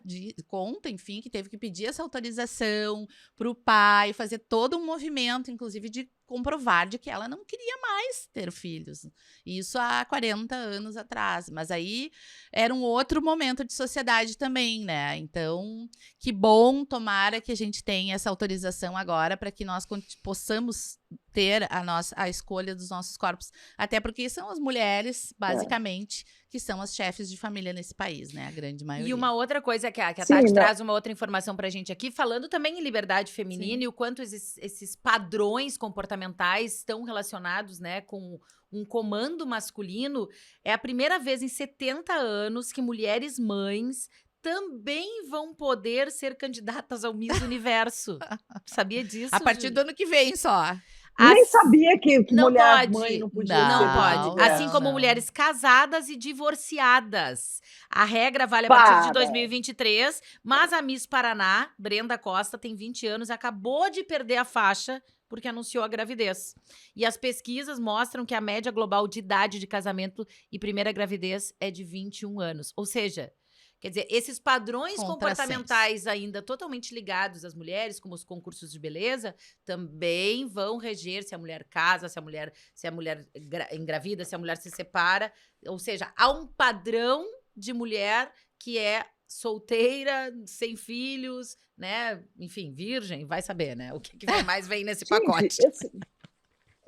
conta, enfim, que teve que pedir essa autorização para o pai, fazer todo um movimento, inclusive, de comprovar de que ela não queria mais ter filhos. Isso há 40 anos atrás. Mas aí era um outro momento de sociedade também, né? Então, que bom, tomara que a gente tenha essa autorização agora para que nós possamos ter a escolha dos nossos corpos. Até porque são as mulheres, basicamente, que são as chefes de família nesse país, né? A grande maioria. E uma outra coisa que a Sim, Tati não. traz uma outra informação pra gente aqui, falando também em liberdade feminina Sim. e o quanto esses padrões comportamentais estão relacionados, né, com um comando masculino. É a primeira vez em 70 anos que mulheres mães também vão poder ser candidatas ao Miss Universo. Sabia disso? A partir do ano que vem só. Nem As- sabia que Não mulher pode. mãe não podia Não, ser Não pode. mulher. Assim como não. mulheres casadas e divorciadas. A regra vale a partir de Para. 2023, mas a Miss Paraná, Brenda Costa, tem 20 anos, acabou de perder a faixa porque anunciou a gravidez. E as pesquisas mostram que a média global de idade de casamento e primeira gravidez é de 21 anos. Ou seja, quer dizer, esses padrões comportamentais ainda totalmente ligados às mulheres, como os concursos de beleza, também vão reger se a mulher casa, se a mulher engravida, se a mulher se separa. Ou seja, há um padrão de mulher que é solteira, sem filhos, né? Enfim, virgem, vai saber, né? O que mais vem nesse pacote. Gente,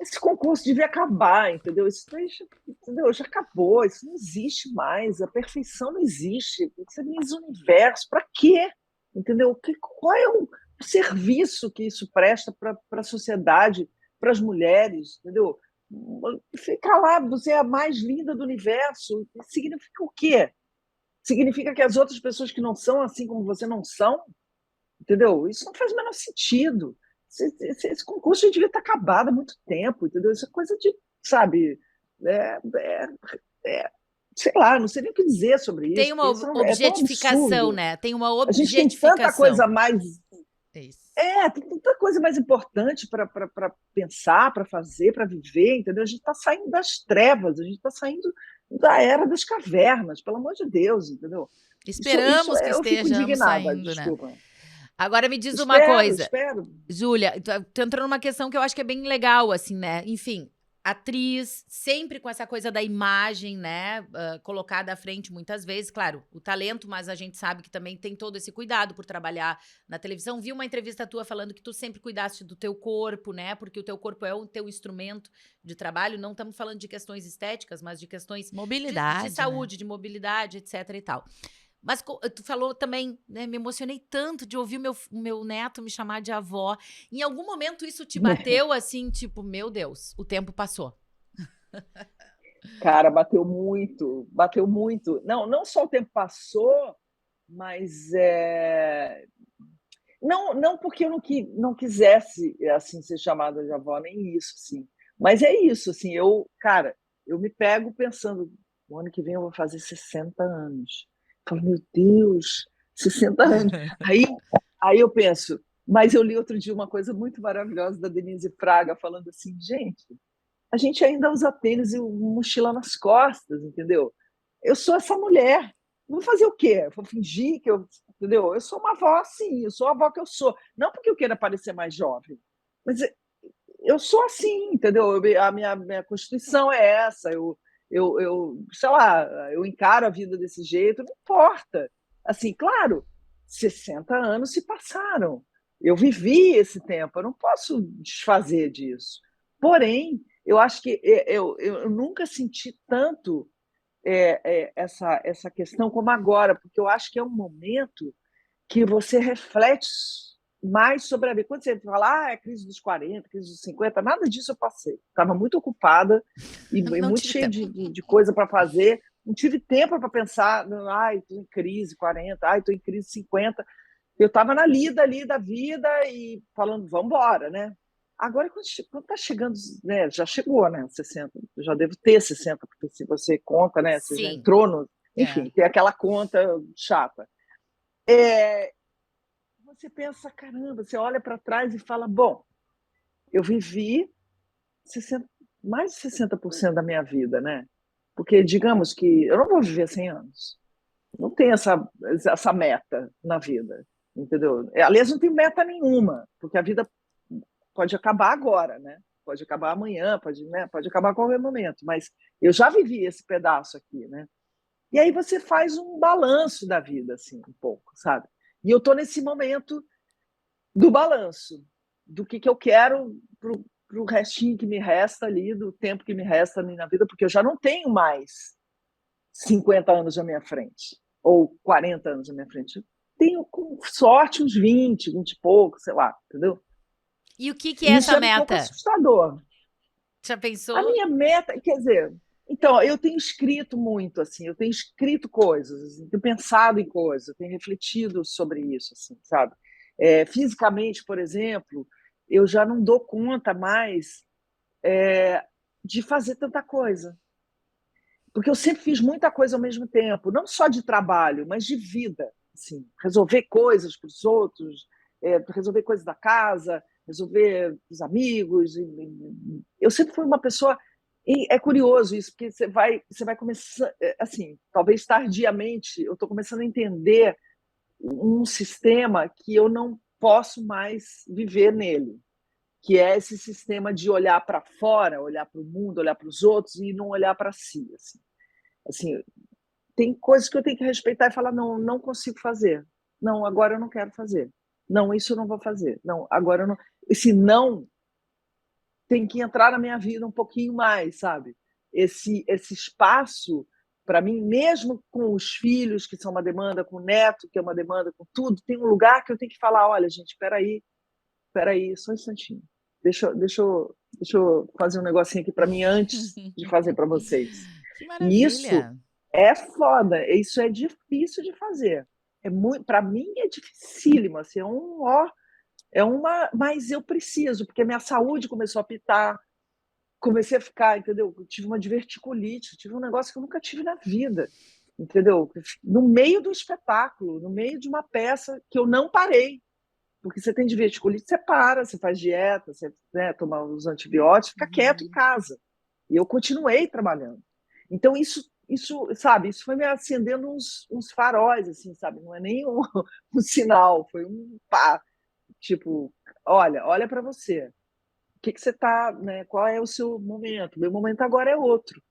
esse concurso devia acabar, entendeu? Isso daí já acabou, isso não existe mais, a perfeição não existe. Você Miss Universo, para quê? Entendeu? Qual é o serviço que isso presta para a sociedade, para as mulheres, entendeu? Ficar lá, você é a mais linda do universo, significa o quê? Significa que as outras pessoas que não são assim como você não são? Entendeu? Isso não faz o menor sentido. Esse concurso já devia estar acabado há muito tempo, entendeu? Isso é coisa de, sabe, sei lá, não sei nem o que dizer sobre isso. Tem uma Isso é tão objetificação, absurdo. né? Tem uma A gente tem tanta coisa objetificação. mais. Isso. Tem tanta coisa mais importante para pensar, para fazer, para viver, entendeu? A gente está saindo das trevas, a gente está saindo da era das cavernas, pelo amor de Deus, entendeu? Esperamos que eu fico estejamos indignada, saindo, né? desculpa. Agora me diz uma coisa. Espero. Júlia, tu entrou numa questão que eu acho que é bem legal, assim, né? Enfim, atriz, sempre com essa coisa da imagem, né? Colocada à frente muitas vezes. Claro, o talento, mas a gente sabe que também tem todo esse cuidado por trabalhar na televisão. Vi uma entrevista tua falando que tu sempre cuidaste do teu corpo, né? Porque o teu corpo é o teu instrumento de trabalho. Não estamos falando de questões estéticas, mas de questões Mobilidade. de saúde, de mobilidade, etc e tal. Mas tu falou também, né, me emocionei tanto de ouvir o meu neto me chamar de avó. Em algum momento isso te bateu assim, tipo, meu Deus, o tempo passou. Cara, bateu muito, bateu muito. Não só o tempo passou, mas não porque eu não quisesse assim ser chamada de avó, nem isso, assim. Mas é isso, assim, eu me pego pensando, o ano que vem eu vou fazer 60 anos. Eu falo, meu Deus, 60 anos. Aí eu penso, mas eu li outro dia uma coisa muito maravilhosa da Denise Fraga, falando assim, gente, a gente ainda usa tênis e mochila nas costas, entendeu? Eu sou essa mulher. Vou fazer o quê? Vou fingir que eu. Entendeu? Eu sou uma avó, sim, eu sou a avó que eu sou. Não porque eu queira parecer mais jovem, mas eu sou assim, entendeu? A minha constituição é essa. Sei lá, eu encaro a vida desse jeito, não importa. Assim, claro, 60 anos se passaram. Eu vivi esse tempo, eu não posso desfazer disso. Porém, eu acho que eu nunca senti tanto essa questão como agora, porque eu acho que é um momento que você reflete mais sobre a vida. Quando você fala, é crise dos 40, crise dos 50, nada disso eu passei. Estava muito ocupada e muito cheia de coisa para fazer. Não tive tempo para pensar, estou em crise 40, estou em crise 50. Eu estava na lida ali da vida e falando, vamos embora, né? Agora, quando está chegando, né, já chegou, né, 60, eu já devo ter 60, porque se você conta, né, você já entrou no... Enfim, tem aquela conta chata. você pensa, caramba, você olha para trás e fala, bom, eu vivi 60, mais de 60% da minha vida, né? Porque, digamos que eu não vou viver 100 anos. Não tem essa meta na vida, entendeu? Aliás, não tem meta nenhuma, porque a vida pode acabar agora, né? Pode acabar amanhã, pode acabar a qualquer momento, mas eu já vivi esse pedaço aqui, né? E aí você faz um balanço da vida, assim, um pouco, sabe? E eu estou nesse momento do balanço, do que eu quero pro restinho que me resta ali, do tempo que me resta na vida, porque eu já não tenho mais 50 anos à minha frente, ou 40 anos à minha frente. Eu tenho, com sorte, uns 20 e pouco, sei lá, entendeu? E o que é E isso essa é um pouco meta? assustador. Já A pensou? minha meta, quer dizer, então, eu tenho escrito muito, assim, eu tenho escrito coisas, assim, tenho pensado em coisas, eu tenho refletido sobre isso, assim, sabe? Fisicamente, por exemplo, eu já não dou conta mais de fazer tanta coisa. Porque eu sempre fiz muita coisa ao mesmo tempo, não só de trabalho, mas de vida. Assim, resolver coisas para os outros, resolver coisas da casa, resolver os amigos. Eu sempre fui uma pessoa. E é curioso isso, porque você vai começar, assim, talvez tardiamente, eu estou começando a entender um sistema que eu não posso mais viver nele, que é esse sistema de olhar para fora, olhar para o mundo, olhar para os outros e não olhar para si. Assim, tem coisas que eu tenho que respeitar e falar, não, não consigo fazer. Não, agora eu não quero fazer. Não, isso eu não vou fazer. Não, agora eu não. Esse não tem que entrar na minha vida um pouquinho mais, sabe? Esse espaço, para mim, mesmo com os filhos, que são uma demanda, com o neto, que é uma demanda, com tudo, tem um lugar que eu tenho que falar, olha, gente, peraí, só um instantinho. Deixa eu fazer um negocinho aqui para mim antes de fazer para vocês. Que E isso maravilha! é foda, isso é difícil de fazer. Para mim é dificílimo, assim, mas eu preciso, porque minha saúde começou a pitar, comecei a ficar, entendeu? Eu tive uma diverticulite, tive um negócio que eu nunca tive na vida, entendeu? No meio do espetáculo, no meio de uma peça que eu não parei, porque você tem diverticulite, você para, você faz dieta, você, né, toma os antibióticos, fica quieto em casa. E eu continuei trabalhando. Então, sabe, isso foi me acendendo uns faróis, assim, sabe? Não é nem um sinal, foi um pá. Tipo, olha para você. O que você tá, né? Qual é o seu momento? Meu momento agora é outro.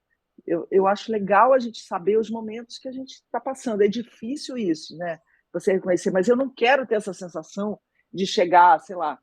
Eu acho legal a gente saber os momentos que a gente está passando. É difícil isso, né? Você reconhecer, mas eu não quero ter essa sensação de chegar, sei lá,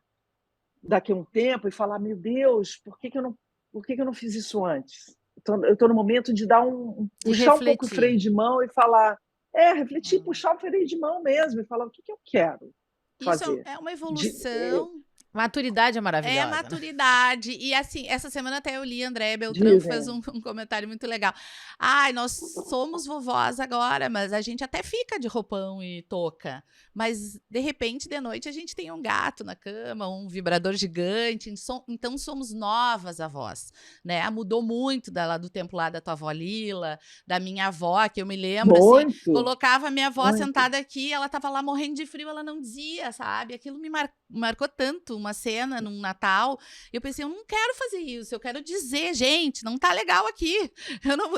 daqui a um tempo e falar, meu Deus, por que eu não fiz isso antes? Eu estou no momento de dar De puxar um pouco o freio refletir. de mão e falar, refletir, puxar o freio de mão mesmo e falar o que eu quero Isso fazer. é uma De, evolução. Maturidade é É maravilhosa, né? maturidade. E assim, essa semana até eu li André Beltrão fez dizem, um comentário muito legal. Ai, nós somos vovós agora, mas a gente até fica de roupão e touca. Mas de repente, de noite, a gente tem um gato na cama, um vibrador gigante. Então somos novas avós, né? Mudou muito lá do tempo lá da tua avó Lila, da minha avó, que eu me lembro, assim, muito, colocava a minha avó muito. sentada aqui, ela tava lá morrendo de frio, ela não dizia, sabe? Aquilo me marcou tanto, uma cena num Natal. Eu pensei, eu não quero fazer isso, eu quero dizer, gente, não tá legal aqui.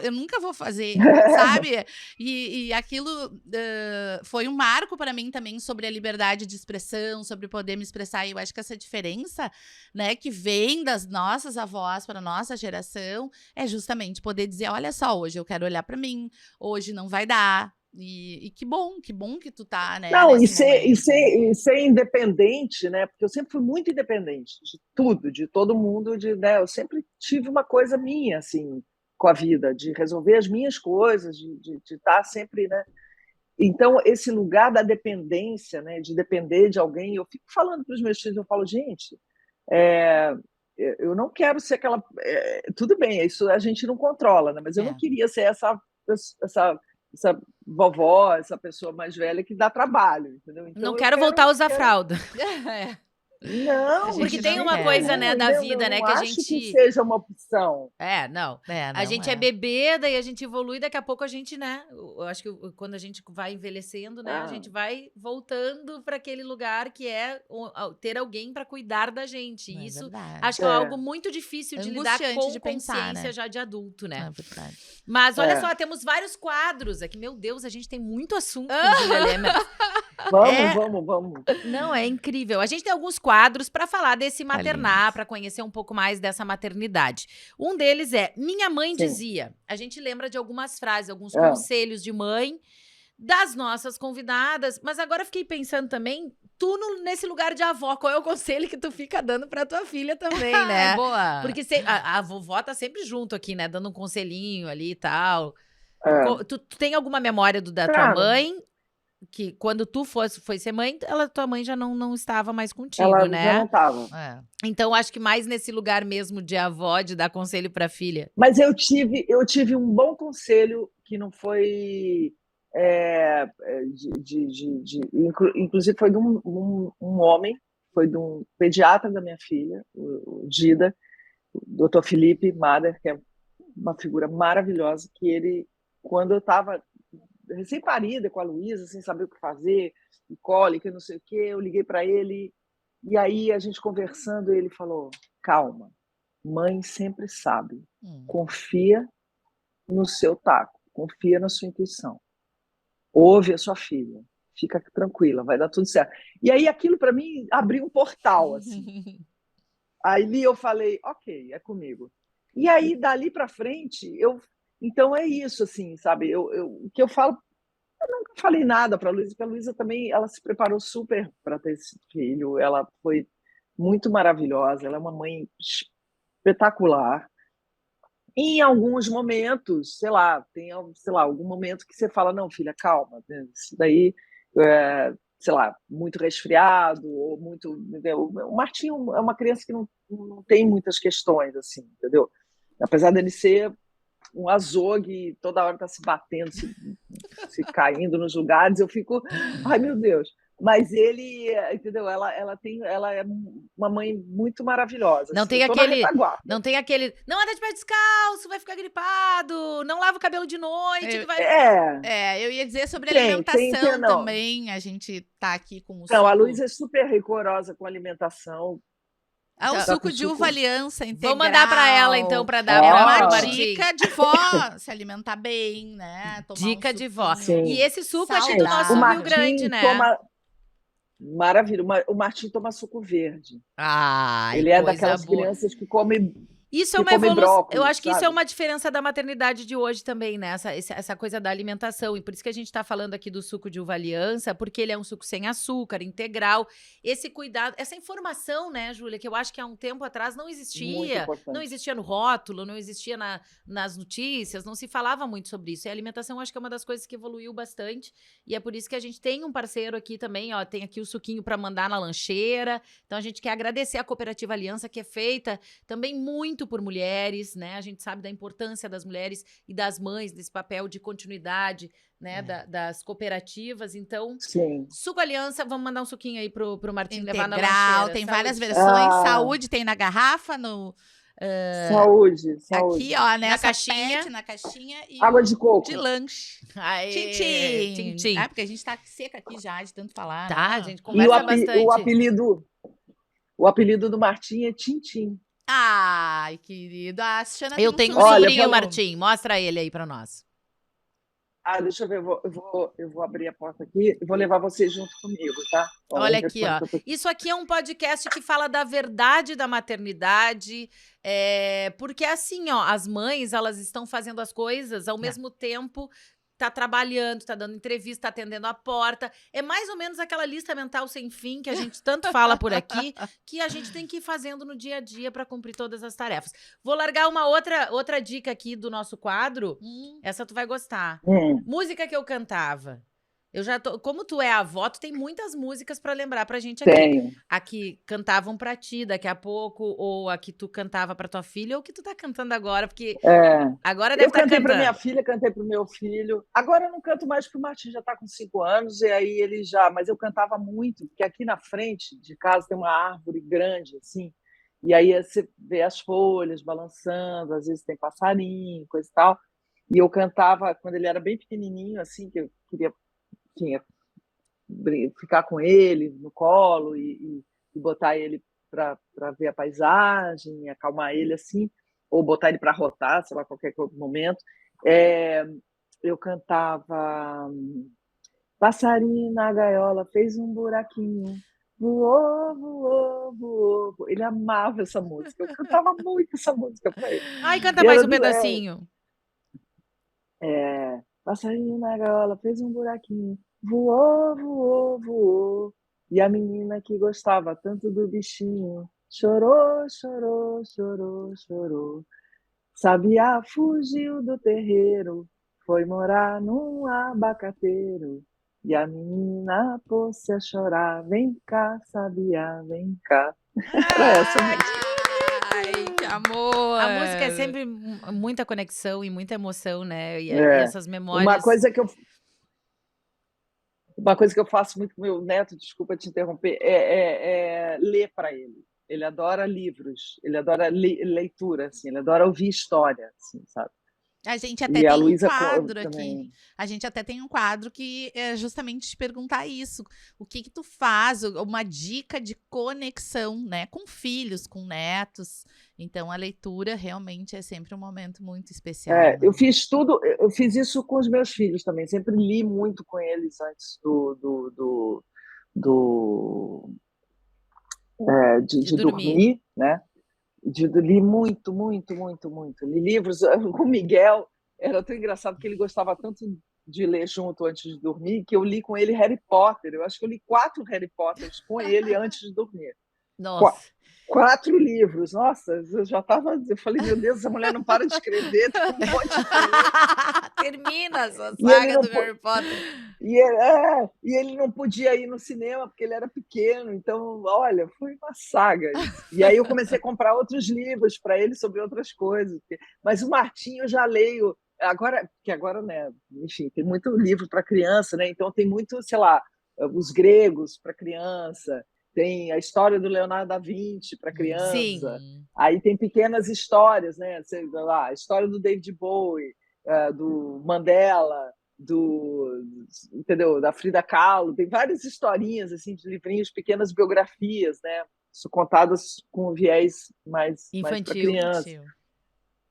Eu nunca vou fazer, sabe? E aquilo foi um marco para mim também sobre a liberdade de expressão, sobre poder me expressar. E eu acho que essa diferença, né, que vem das nossas avós para nossa geração, é justamente poder dizer, olha só, hoje eu quero olhar para mim, hoje não vai dar. E que bom que tu tá, né, Não, nesse momento. e ser independente, né? Porque eu sempre fui muito independente de tudo, de todo mundo, né? Eu sempre tive uma coisa minha, assim, com a vida, de resolver as minhas coisas, de estar sempre, né? Então, esse lugar da dependência, né? De depender de alguém, eu fico falando para os meus filhos, eu falo, gente, é, eu não quero ser aquela. Tudo bem, isso a gente não controla, né? Mas eu não É. queria ser essa, essa vovó, essa pessoa mais velha que dá trabalho, entendeu? Não Então eu quero voltar a usar quero fralda. É. Não, gente Porque não tem uma quer, coisa, né, da eu vida, né, não que a acho gente... que seja uma opção. Não. É, A não gente é bebê, daí a gente evolui, daqui a pouco a gente, né? Eu acho que quando a gente vai envelhecendo, né? A gente vai voltando para aquele lugar que é ter alguém para cuidar da gente. Não E é isso verdade. acho que é algo muito difícil de lidar Angustiante com de pensar, consciência né? já de adulto, né? É verdade. Mas olha É. só, temos vários quadros aqui. Meu Deus, a gente tem muito assunto com Júlia Lemer. Vamos. Não, é incrível. A gente tem alguns quadros para falar desse maternar, lindo. para conhecer um pouco mais dessa maternidade. Um deles é Minha Mãe Sim. Dizia. A gente lembra de algumas frases, alguns É. conselhos de mãe das nossas convidadas, mas agora eu fiquei pensando também, nesse lugar de avó, qual é o conselho que tu fica dando para tua filha também, né? Boa. Porque a vovó tá sempre junto aqui, né, dando um conselhinho ali e tal. É. Tu tem alguma memória da tua Cara, mãe? Que quando tu foi ser mãe, tua mãe já não estava mais contigo, ela já né? não estava. É. Então, acho que mais nesse lugar mesmo de avó, de dar conselho pra filha. Mas eu tive um bom conselho que não foi. Inclusive, foi de um homem, foi de um pediatra da minha filha, o Dida, o Dr. Felipe Mader, que é uma figura maravilhosa, que ele, quando eu estava recém-parida com a Luísa, sem saber o que fazer, e cólica, não sei o quê, eu liguei para ele, e aí a gente conversando, ele falou: calma, mãe sempre sabe, confia no seu taco, confia na sua intuição, ouve a sua filha, fica tranquila, vai dar tudo certo. E aí aquilo para mim abriu um portal, assim. Aí eu falei, ok, é comigo. E aí dali para frente, então é isso, assim, sabe? O que eu falo, eu nunca falei nada para a Luísa, porque a Luísa também, ela se preparou super para ter esse filho, ela foi muito maravilhosa, ela é uma mãe espetacular. Em alguns momentos, sei lá, algum momento que você fala, não, filha, calma, né? Isso daí, sei lá, muito resfriado, ou muito... O Martinho é uma criança que não tem muitas questões, assim, entendeu? Apesar dele ser um azogue, toda hora está se batendo, se caindo nos lugares, eu fico, ai meu Deus. Mas ele, entendeu? Ela é uma mãe muito maravilhosa. Não Assim, tem eu tô na aquele. retaguarda. Não tem aquele. Não anda de pé descalço, vai ficar gripado. Não lava o cabelo de noite, que vai. Eu ia dizer sobre Tem, alimentação não. também. A gente tá aqui com o Não, a suco. Luísa é super rigorosa com alimentação. Ah, o Tá suco de uva aliança integral. Vou mandar pra ela, então, pra dar É pra uma Martim. dica de vó, se alimentar bem, né? Tomar Dica de vó. Sim. E esse suco aqui saudável. do nosso O Rio Martim Grande, né? toma... Maravilha. O Martim toma suco verde. Ai, Ele é coisa daquelas boa. crianças que come... Isso é que uma come evolução. brócolis, Eu acho que isso é sabe? uma diferença da maternidade de hoje também, né? Essa coisa da alimentação. E por isso que a gente tá falando aqui do suco de uva aliança, porque ele é um suco sem açúcar, integral. Esse cuidado, essa informação, né, Júlia, que eu acho que há um tempo atrás não Muito existia. importante. Não existia no rótulo, não existia nas notícias, não se falava muito sobre isso. E a alimentação, eu acho que é uma das coisas que evoluiu bastante. E é por isso que a gente tem um parceiro aqui também, ó. Tem aqui o suquinho para mandar na lancheira. Então a gente quer agradecer a Cooperativa Aliança, que é feita também muito por mulheres, né? A gente sabe da importância das mulheres e das mães, desse papel de continuidade, né? Das cooperativas. Então, Sim. Suco Aliança, vamos mandar um suquinho aí pro Martim levar na Integral, lancheira. tem Saúde. várias versões. Saúde tem na garrafa, Saúde. aqui, ó, nessa caixinha. pet, na caixinha. E Água de coco. de lanche. Aê, Tchim, tchim. Ah, porque a gente tá seca aqui já, de tanto falar. Tá, né? a gente E conversa bastante. o apelido do Martim é Tintim. Ai, querido. A Xana Eu tem tenho um sobrinho. sobrinho, Martim. Mostra ele aí pra nós. Deixa eu ver, eu vou abrir a porta aqui e vou levar você junto comigo, tá? Olha aqui, ó. Isso aqui é um podcast que fala da verdade da maternidade, porque assim, ó, as mães, elas estão fazendo as coisas ao mesmo tempo, tá trabalhando, tá dando entrevista, tá atendendo a porta. É mais ou menos aquela lista mental sem fim que a gente tanto fala por aqui, que a gente tem que ir fazendo no dia a dia para cumprir todas as tarefas. Vou largar uma outra dica aqui do nosso quadro. Essa tu vai gostar. Música que eu cantava. Como tu é avó, tu tem muitas músicas pra lembrar pra gente aqui. Tenho. A que cantavam pra ti daqui a pouco, ou a que tu cantava pra tua filha, ou que tu tá cantando agora, porque agora deve Eu estar cantei para minha cantando. filha, cantei para o meu filho. Agora eu não canto mais porque o Martim já está com 5 anos, e aí ele já. Mas eu cantava muito, porque aqui na frente de casa tem uma árvore grande, assim, e aí você vê as folhas balançando, às vezes tem passarinho, coisa e tal. E eu cantava quando ele era bem pequenininho, assim, que eu queria, tinha ficar com ele no colo e botar ele para ver a paisagem, acalmar ele assim, ou botar ele para rotar, sei lá, qualquer momento. É, eu cantava Passarinho na gaiola fez um buraquinho, voou, voou, voou. Ele amava essa música, eu cantava muito essa música para ele. Ai, canta E mais era um pedacinho. Passarinho na gaiola fez um buraquinho, voou, voou, voou. E a menina que gostava tanto do bichinho chorou, chorou, chorou, chorou. Sabiá fugiu do terreiro, foi morar num abacateiro. E a menina pôs-se a chorar, vem cá, Sabiá, vem cá. Era essa música. Ai, que amor! A música é sempre muita conexão e muita emoção, né? E É. essas Uma memórias. coisa que eu faço muito com meu neto, desculpa te interromper, é ler para ele. Ele adora livros, ele adora leitura, assim, ele adora ouvir história, assim, sabe? A gente até E a tem um Luísa quadro aqui. também. A gente até tem um quadro que é justamente te perguntar isso. O que que tu faz? Uma dica de conexão, né? Com filhos, com netos. Então, a leitura realmente é sempre um momento muito especial, né? Eu fiz isso com os meus filhos também. Sempre li muito com eles antes De de dormir. dormir, né? Li muito, muito, muito, muito. Li livros. Com o Miguel, era tão engraçado que ele gostava tanto de ler junto antes de dormir, que eu li com ele Harry Potter. Eu acho que eu li 4 Harry Potters com ele antes de dormir. Nossa. 4 livros. Nossa, eu já estava. Eu falei, meu Deus, essa mulher não para de escrever, tem um monte de livro. Termina essa E ele saga não do Harry Potter. E ele não podia ir no cinema porque ele era pequeno, então, olha, foi uma saga isso. E aí eu comecei a comprar outros livros para ele sobre outras coisas. Mas o Martinho eu já leio, agora, né, enfim, tem muito livro para criança, né? Então tem muito, sei lá, os gregos para criança, tem a história do Leonardo da Vinci para criança. Sim. Aí tem pequenas histórias, né? Sei lá, a história do David Bowie, do Mandela, entendeu? Da Frida Kahlo, tem várias historinhas assim de livrinhos, pequenas biografias, né? Contadas com viés mais para Infantil. criança.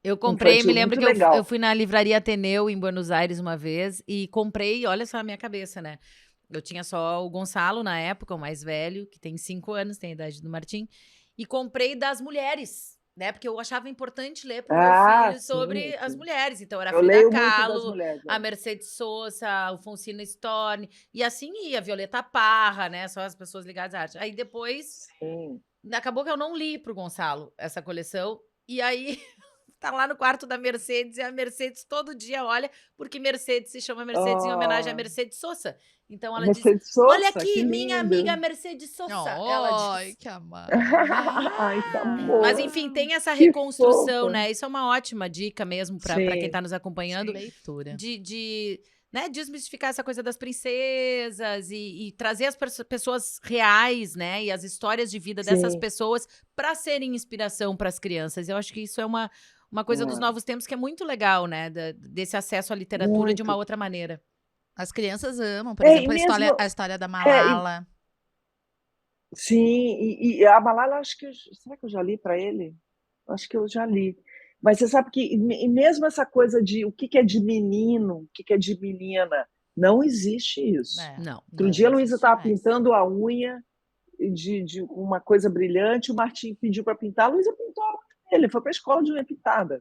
Eu comprei, me Infantil, lembro muito que legal. eu fui na Livraria Ateneu em Buenos Aires uma vez e comprei, olha só a minha cabeça, né? Eu tinha só o Gonçalo na época, o mais velho, que tem 5 anos, tem a idade do Martim, e comprei das mulheres, né? Porque eu achava importante ler para o meu filho sobre as mulheres. Então era a Eu Frida leio muito das Kahlo, mulheres. a Mercedes Sosa, a Alfonsina Storni, e assim ia, Violeta Parra, né? Só as pessoas ligadas à arte. Aí depois, acabou que eu não li pro Gonçalo essa coleção, e aí tá lá no quarto da Mercedes, e a Mercedes todo dia olha, porque Mercedes se chama Mercedes em homenagem a Mercedes Sosa. Então ela diz, olha aqui, minha amiga Mercedes Sosa. Ela Ai, diz. que amor. Ai, que amor. Mas enfim, tem essa Que reconstrução, fofa. né? Isso é uma ótima dica mesmo para quem tá nos acompanhando. Leitura. De né, desmistificar essa coisa das princesas e trazer as pessoas reais, né? E as histórias de vida dessas pessoas para serem inspiração para as crianças. Eu acho que isso é uma coisa dos novos tempos que é muito legal, né? Desse acesso à literatura de uma outra maneira. As crianças amam, por exemplo, a história da Malala. Sim, e a Malala, será que eu já li para ele? Acho que eu já li. Mas você sabe que e mesmo essa coisa de o que é de menino, o que é de menina, não existe isso. Não. Outro dia a Luísa estava pintando a unha de uma coisa brilhante, o Martim pediu para pintar, a Luísa pintou a unha dele, foi para a escola de unha pintada.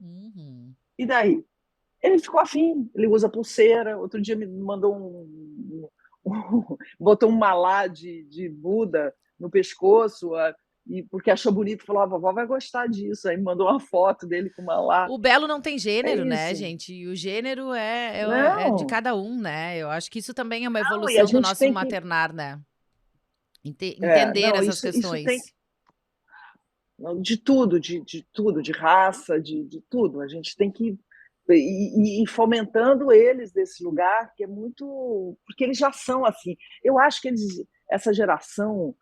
E daí? Ele ficou afim, ele usa pulseira. Outro dia me mandou botou um malá de Buda no pescoço. e porque achou bonito, falou, a vovó vai gostar disso. Aí mandou uma foto dele com uma lá. O belo não tem gênero, né, isso. gente? E o gênero é de Não, cada um, né? Eu acho que isso também é uma não, e a evolução do gente nosso tem que. maternar, né? Entender Não, essas isso tem questões. de tudo, de tudo, de raça, de tudo. A gente tem que ir fomentando eles desse lugar, que é muito. Porque eles já são assim. Eu acho que essa geração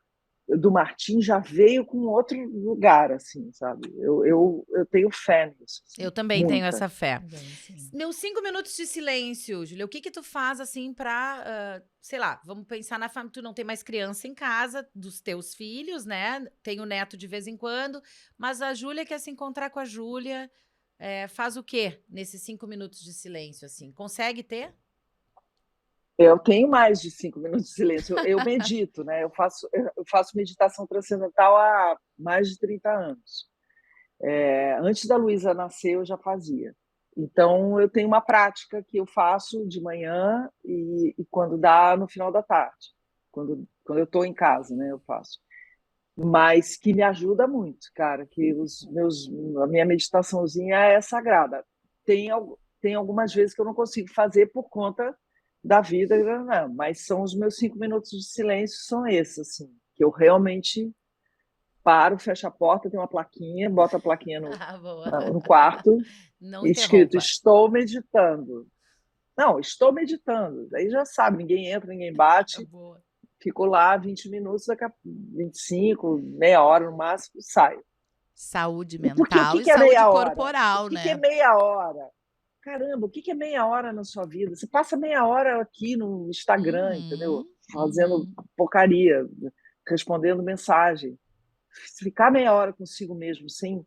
do Martim já veio com outro lugar, assim, sabe? Eu tenho fé nisso. Assim, Eu também tenho muita. essa fé. Bem, sim. Meus 5 minutos de silêncio, Júlia. O que tu faz, assim, pra... sei lá, vamos pensar na família. Tu não tem mais criança em casa, dos teus filhos, né? Tem o neto de vez em quando. Mas a Júlia quer se encontrar com a Júlia. Faz o quê nesses 5 minutos de silêncio, assim? Consegue ter? Eu tenho mais de 5 minutos de silêncio. Eu medito, né? Eu faço meditação transcendental há mais de 30 anos. Antes da Luísa nascer, eu já fazia. Então, eu tenho uma prática que eu faço de manhã e quando dá no final da tarde. Quando eu estou em casa, né? Eu faço. Mas que me ajuda muito, cara. Que a minha meditaçãozinha é sagrada. Tem algumas vezes que eu não consigo fazer por conta da vida, não, mas são os meus 5 minutos de silêncio, são esses, assim, que eu realmente paro, fecho a porta, tem uma plaquinha, boto a plaquinha no, Ah, boa. no quarto, Não escrito, interrompa. estou meditando. Não, estou meditando. Aí já sabe, ninguém entra, ninguém bate, Boa. fico lá 20 minutos, daqui a 25, meia hora no máximo, saio. Saúde E por que, o mental que, e que é saúde meia hora? corporal, O que é né? meia hora? Caramba, o que é meia hora na sua vida? Você passa meia hora aqui no Instagram, entendeu? Uhum, Fazendo uhum. porcaria, respondendo mensagem. Ficar meia hora consigo mesmo, sem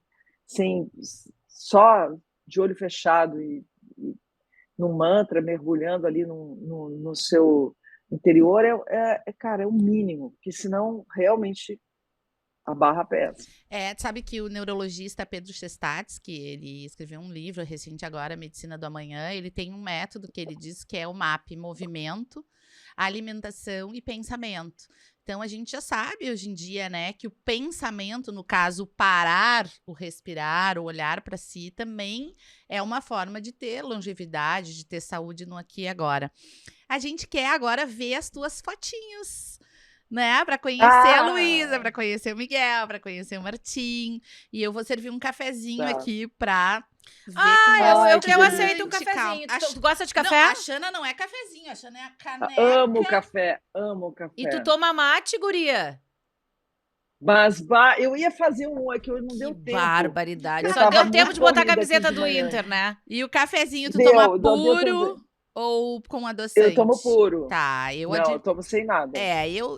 só de olho fechado e no mantra, mergulhando ali no seu interior, cara, é o mínimo, porque senão realmente a barra pesa. Sabe que o neurologista Pedro Chestats, que ele escreveu um livro recente agora, Medicina do Amanhã, ele tem um método que ele diz que é o MAP, movimento, alimentação e pensamento. Então, a gente já sabe hoje em dia, né, que o pensamento, no caso, parar, o respirar, o olhar para si, também é uma forma de ter longevidade, de ter saúde no aqui e agora. A gente quer agora ver as tuas fotinhos, né? Para conhecer a Luísa, para conhecer o Miguel, para conhecer o Martim. E eu vou servir um cafezinho Tá. aqui para ver com Ai, Eu que aceito um bastante cafezinho. calma. Tu gosta de Não, café? a Xana não é cafezinho, a Xana é a caneca. Amo café, amo E tu café. toma mate, guria? Mas eu ia fazer um, é que não Que deu tempo. barbaridade. Eu Só deu tava tempo muito de botar a corrida aqui camiseta de do manhã. Inter, né? E o cafezinho tu Deu, toma não deu puro tempo. ou com adoçante? Eu tomo puro. Tá, Não, eu tomo sem nada.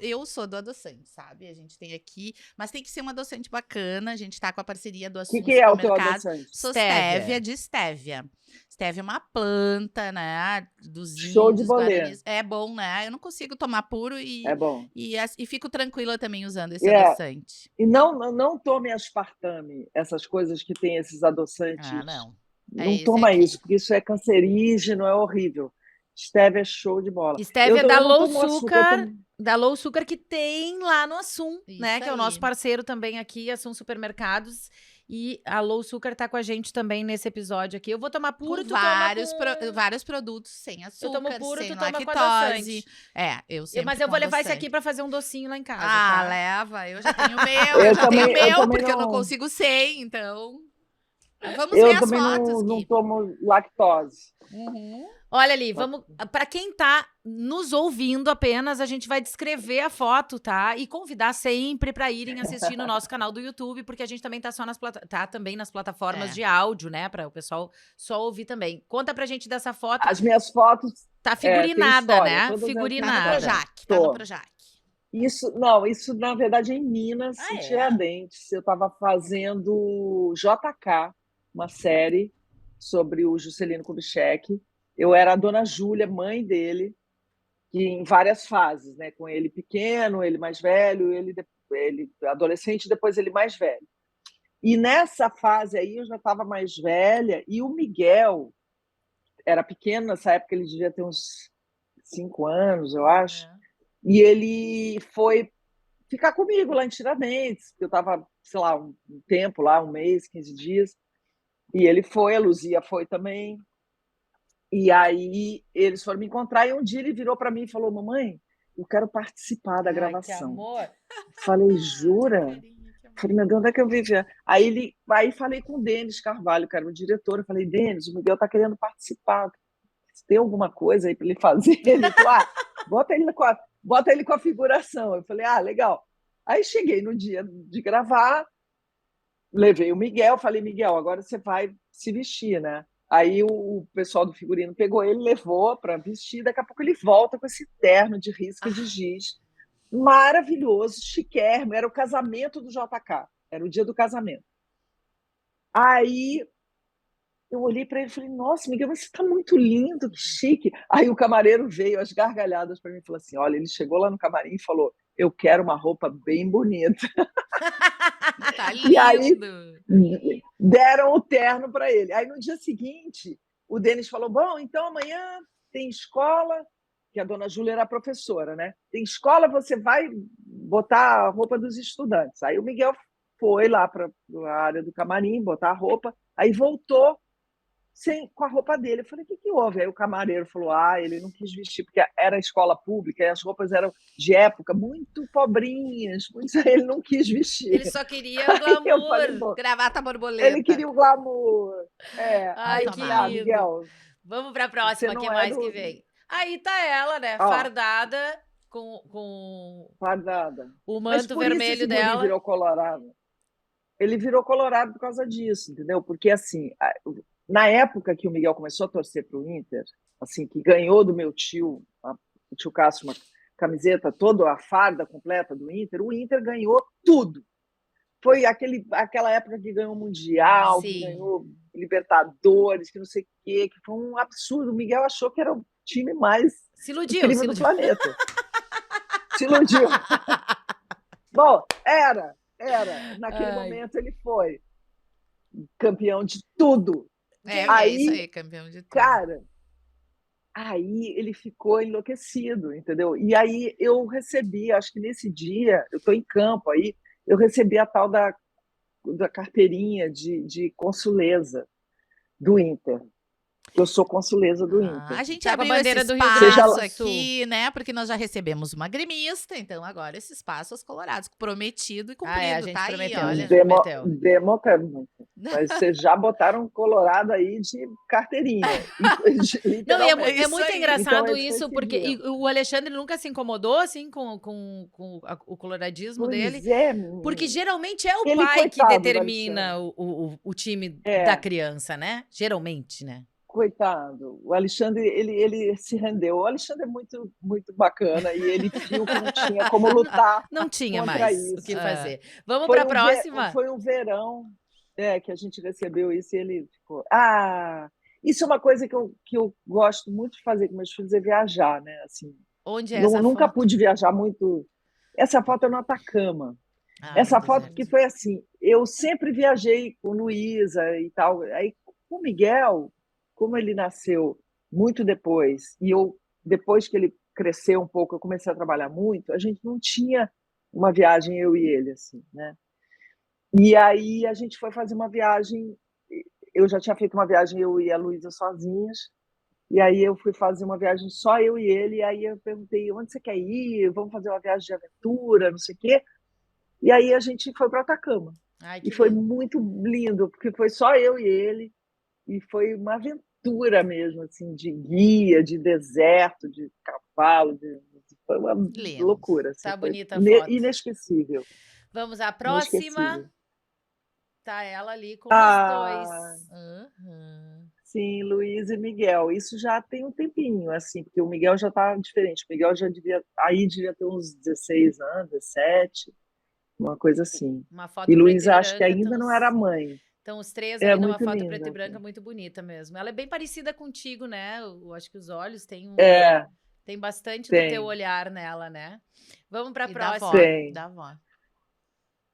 Eu sou do adoçante, sabe? A gente tem aqui, mas tem que ser um adoçante bacana. A gente tá com a parceria do O Assum que é o teu Supermercado. adoçante? Sou Stevia. Stevia de Stevia. Stevia é uma planta, né? Dos Show de índios, bolê. guaranis. É bom, né? Eu não consigo tomar puro É bom. e fico tranquila também usando esse adoçante. E não tome aspartame, essas coisas que tem esses adoçantes. Ah, não. Não esse toma aqui. isso, porque isso é cancerígeno, é horrível. Stevia é show de bola. Stevia da eu não Low tomo Sugar, eu da Low Sugar que tem lá no Assum, Isso né? Que é o nosso aí. parceiro também aqui, Assum Supermercados. E a Low Sugar tá com a gente também nesse episódio aqui. Eu vou tomar puro, Com tu toma com... vários produtos sem açúcar, tomo puro, sem tu toma com lactose. adoçante. Eu sempre Mas eu com vou levar esse adoçante. aqui pra fazer um docinho lá em casa, Ah, tá? leva. Eu já tenho o meu, Eu eu já tenho o também- eu meu, também porque eu não não- consigo sem, então. Vamos Eu ver as também fotos, não Gui. tomo lactose. Olha ali, vamos. Pra quem tá nos ouvindo apenas, a gente vai descrever a foto, tá? E convidar sempre pra irem assistir no nosso canal do YouTube, porque a gente também tá também nas plataformas de áudio, né? Para o pessoal só ouvir também. Conta pra gente dessa foto. As minhas fotos Tá tem figurinada, história, né? todas elas têm Tá no Figurinada. Projac, tá Tô. no Projac. Isso na verdade é em Minas, em é? Tiradentes. Eu estava fazendo JK, uma série sobre o Juscelino Kubitschek. Eu era a dona Júlia, mãe dele, que em várias fases, né? Com ele pequeno, ele mais velho, ele adolescente, depois ele mais velho. E nessa fase aí eu já estava mais velha, e o Miguel era pequeno, nessa época ele devia ter uns 5 anos, eu acho. E ele foi ficar comigo lá em Tiradentes, porque eu estava, sei lá, um tempo lá, um mês, 15 dias. E ele foi, a Luzia foi também. E aí eles foram me encontrar e um dia ele virou para mim e falou: mamãe, eu quero participar da Ai, que gravação. amor. Falei, Que jura? carinho, que amor. Falei, meu Deus, onde é que eu vivia? Aí falei com o Denis Carvalho, que era o diretor. Eu falei, Denis, o Miguel está querendo participar. Se tem alguma coisa aí para ele fazer? Ele falou, bota ele com a figuração. Eu falei, legal. Aí cheguei no dia de gravar, levei o Miguel, falei, Miguel, agora você vai se vestir, né? Aí o pessoal do figurino pegou ele, levou para vestir, daqui a pouco ele volta com esse terno de risca de giz, maravilhoso, chiquérrimo, era o casamento do JK, era o dia do casamento. Aí eu olhei para ele e falei, nossa, Miguel, mas você está muito lindo, que chique. Aí o camareiro veio, as gargalhadas para mim, e falou assim, olha, ele chegou lá no camarim e falou, eu quero uma roupa bem bonita. Tá E aí lindo. deram o terno para ele. Aí no dia seguinte, o Denis falou, bom, então amanhã tem escola, que a dona Júlia era professora, né? Tem escola, você vai botar a roupa dos estudantes. Aí o Miguel foi lá para a área do camarim, botar a roupa, aí voltou com a roupa dele. Eu falei, o que houve? Aí o camareiro falou, ele não quis vestir, porque era escola pública, e as roupas eram de época, muito pobrinhas, ele não quis vestir. Ele só queria o glamour. Falei, Gravata borboleta. ele queria o glamour. Ai, Muito que amado. lindo. Miguel, Vamos pra próxima, você que não mais é que do... vem? Aí tá ela, né? Fardada com Fardada. o Mas manto por isso vermelho esse guri dela. virou colorado. Ele virou colorado por causa disso, entendeu? Porque, assim, na época que o Miguel começou a torcer para o Inter, assim, que ganhou do meu tio, o tio Cássio, uma camiseta toda, a farda completa do Inter, o Inter ganhou tudo. Foi aquela época que ganhou o Mundial, que Sim. ganhou Libertadores, que não sei o quê, que foi um absurdo. O Miguel achou que era o time mais Se iludiu, incrível do planeta. Se iludiu. Bom, era. Naquele momento ele foi campeão de tudo. É isso aí, campeão de tudo. Cara, aí ele ficou enlouquecido, entendeu? E aí eu recebi, acho que nesse dia, eu estou em campo aí, eu recebi a tal da carteirinha de consuleza do Inter. Eu sou consuleza do Inter. A gente Sabe a abriu bandeira esse do Rio Grande espaço do Sul. aqui, né? Porque nós já recebemos uma gremista, então agora esse espaço aos colorados, prometido e cumprido, a gente tá prometeu, aí, a olha. gente prometeu. Democrático. Mas vocês já botaram colorado aí de carteirinha. Não, e é Isso muito aí. engraçado Então, isso, porque o Alexandre nunca se incomodou, assim, com o coloradismo dele. Pois é, Porque geralmente é o Ele, pai que coitado do determina o time da criança, né? Geralmente, né? Coitado, o Alexandre, ele se rendeu. O Alexandre é muito, muito bacana e ele viu que não tinha como lutar Não tinha contra mais isso. o que fazer. Vamos Foi para a próxima? Foi um verão que a gente recebeu isso e ele ficou... isso é uma coisa que eu gosto muito de fazer com meus filhos, é viajar, né? Assim, Onde é essa nunca foto? pude viajar muito. Essa foto é no Atacama. Ah, Essa no foto deserto. que foi assim, eu sempre viajei com Luísa e tal. Aí com o Miguel, como ele nasceu muito depois, e depois que ele cresceu um pouco, eu comecei a trabalhar muito, a gente não tinha uma viagem, eu e ele, assim, né? E aí a gente foi fazer uma viagem, eu já tinha feito uma viagem, eu e a Luísa sozinhas, e aí eu fui fazer uma viagem só eu e ele, e aí eu perguntei, onde você quer ir? Vamos fazer uma viagem de aventura, não sei o quê. E aí a gente foi para Atacama. Ai, E que foi lindo. muito lindo, porque foi só eu e ele, e foi uma aventura mesmo, assim, de guia, de deserto, de cavalo, foi uma Lindo. loucura. Assim, Tá foi bonita a foto. inesquecível. Vamos à próxima. Inesquecível. Tá ela ali com os dois. Uhum. Sim, Luiz e Miguel. Isso já tem um tempinho, assim, porque o Miguel já está diferente. O Miguel já devia ter uns 16 anos, 17, uma coisa assim. Uma foto E preto Luísa acho que branca, ainda não era mãe. Então, os três É ali numa muito foto linda, preto e branca, assim. muito bonita mesmo. Ela é bem parecida contigo, né? Eu acho que os olhos têm tem bastante do teu olhar nela, né? Vamos pra E próxima. Tem. Da avó.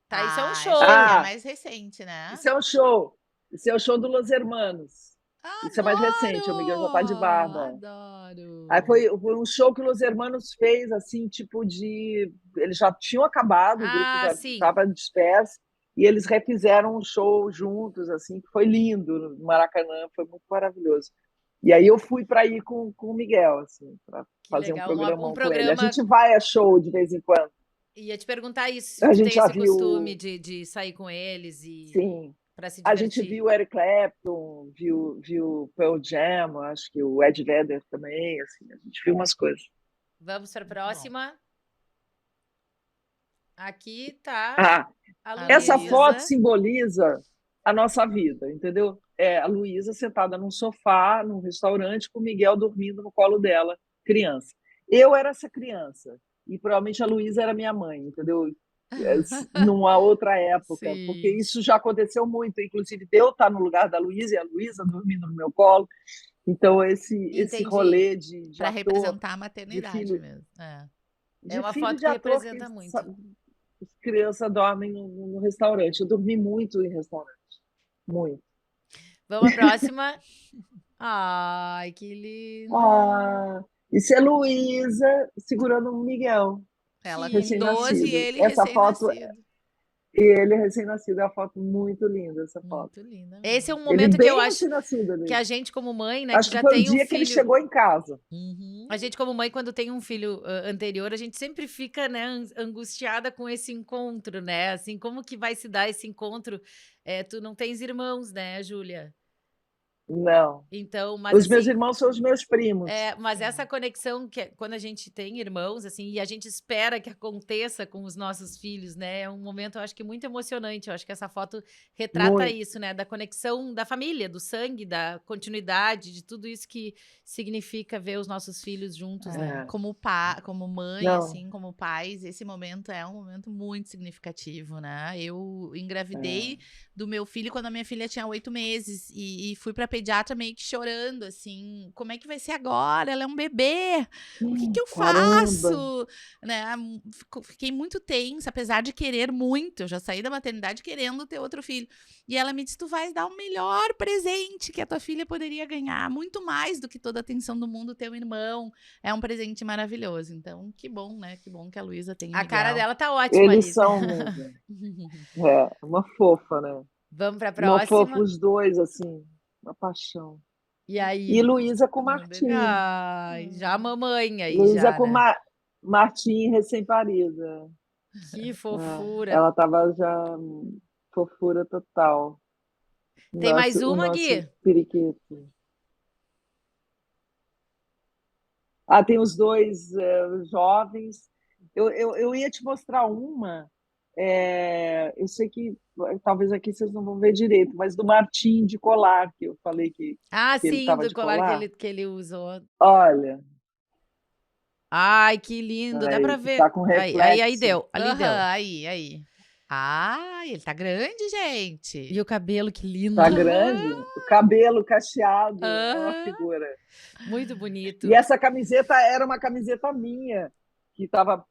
Tá, isso é um show. Essa aqui é mais recente, né? Isso é um show. Isso é o show do Los Hermanos. Isso é mais recente, o Miguel já tá de barba. Adoro! Aí foi um show que Los Hermanos fez, assim, tipo de... Eles já tinham acabado, o grupo já sim. estava disperso, e eles refizeram um show juntos, assim, que foi lindo no Maracanã, foi muito maravilhoso. E aí eu fui para ir com o Miguel, assim, para Que fazer um legal. programão Um com ele. A programa. gente vai a show de vez em quando. Ia te perguntar isso, se A tu gente tem já esse costume viu, de sair com eles e sim, para se a gente divertir. viu Eric Clapton, viu Pearl Jam, acho que o Ed Vedder também, assim, a gente viu umas coisas. Vamos para a próxima. Aqui tá Ah, a essa Luísa. foto simboliza a nossa vida, entendeu? É a Luísa sentada num sofá, num restaurante, com o Miguel dormindo no colo dela, criança. Eu era essa criança, e provavelmente a Luísa era minha mãe, entendeu? Numa outra época, porque Sim. isso já aconteceu muito, inclusive de eu estar no lugar da Luísa e a Luísa dormindo no meu colo. Então, esse Entendi. rolê de Para ator, representar a de maternidade filho, mesmo. É uma filho foto de que ator representa muito. as crianças dormem no restaurante. Eu dormi muito em restaurante. Muito. Vamos à próxima. Ai, que lindo. Ah, isso é Luísa segurando o Miguel, Ela Que com 12 e recém-nascido. ele Essa foto, recém-nascido. ele recém-nascido, é uma foto muito linda, essa foto. Muito linda Esse é mesmo. um Ele momento que eu bem acho recém-nascido que ali. a gente como mãe, né, Acho que que já foi o tem um dia que ele filho... chegou em casa. A gente como mãe, quando tem um filho anterior, a gente sempre fica, né, angustiada com esse encontro, né? Assim, como que vai se dar esse encontro? Tu não tens irmãos, né, Júlia? Não. Então, mas Os meus assim... irmãos são os meus primos. mas essa conexão que quando a gente tem irmãos, assim, e a gente espera que aconteça com os nossos filhos, né? É um momento, eu acho que muito emocionante. Eu acho que essa foto retrata Muito. isso, né? Da conexão da família, do sangue, da continuidade, de tudo isso que significa ver os nossos filhos juntos, né? Como mãe, Não. assim, como pais, esse momento é um momento muito significativo, né? Eu engravidei do meu filho quando a minha filha tinha 8 meses e fui pra pediatra meio que chorando, assim, como é que vai ser agora? Ela é um bebê, o que eu faço? Né? Fiquei muito tensa, apesar de querer muito, eu já saí da maternidade querendo ter outro filho. E ela me disse, tu vais dar o melhor presente que a tua filha poderia ganhar, muito mais do que toda a atenção do mundo, teu irmão. É um presente maravilhoso. Então, que bom, né? Que bom que a Luísa tem o A cara Miguel. dela tá ótima ali. Eles são mesmo. Uma fofa, né? Vamos pra Uma fofa, próxima. os dois, assim, uma paixão. E aí? E Luísa com Um Martim. bebê. Ai, já a mamãe aí, Luísa já, com né? Martim recém-parida. Que fofura. Ela tava já fofura total. Tem mais O uma, nosso Gui? periquito. Tem os dois jovens. Eu ia te mostrar uma. Eu sei que talvez aqui vocês não vão ver direito, mas do Martim de colar, que eu falei que ele Sim, estava do de colar colar. que ele usou. Olha, Ai, que lindo. Dá pra aí, ver. tá com Aí reflexo. deu. Ali deu. Aí. Ai, ele tá grande, gente. E o cabelo, que lindo. Tá grande. O cabelo cacheado, é uma figura. Muito bonito. E essa camiseta era uma camiseta minha, que estava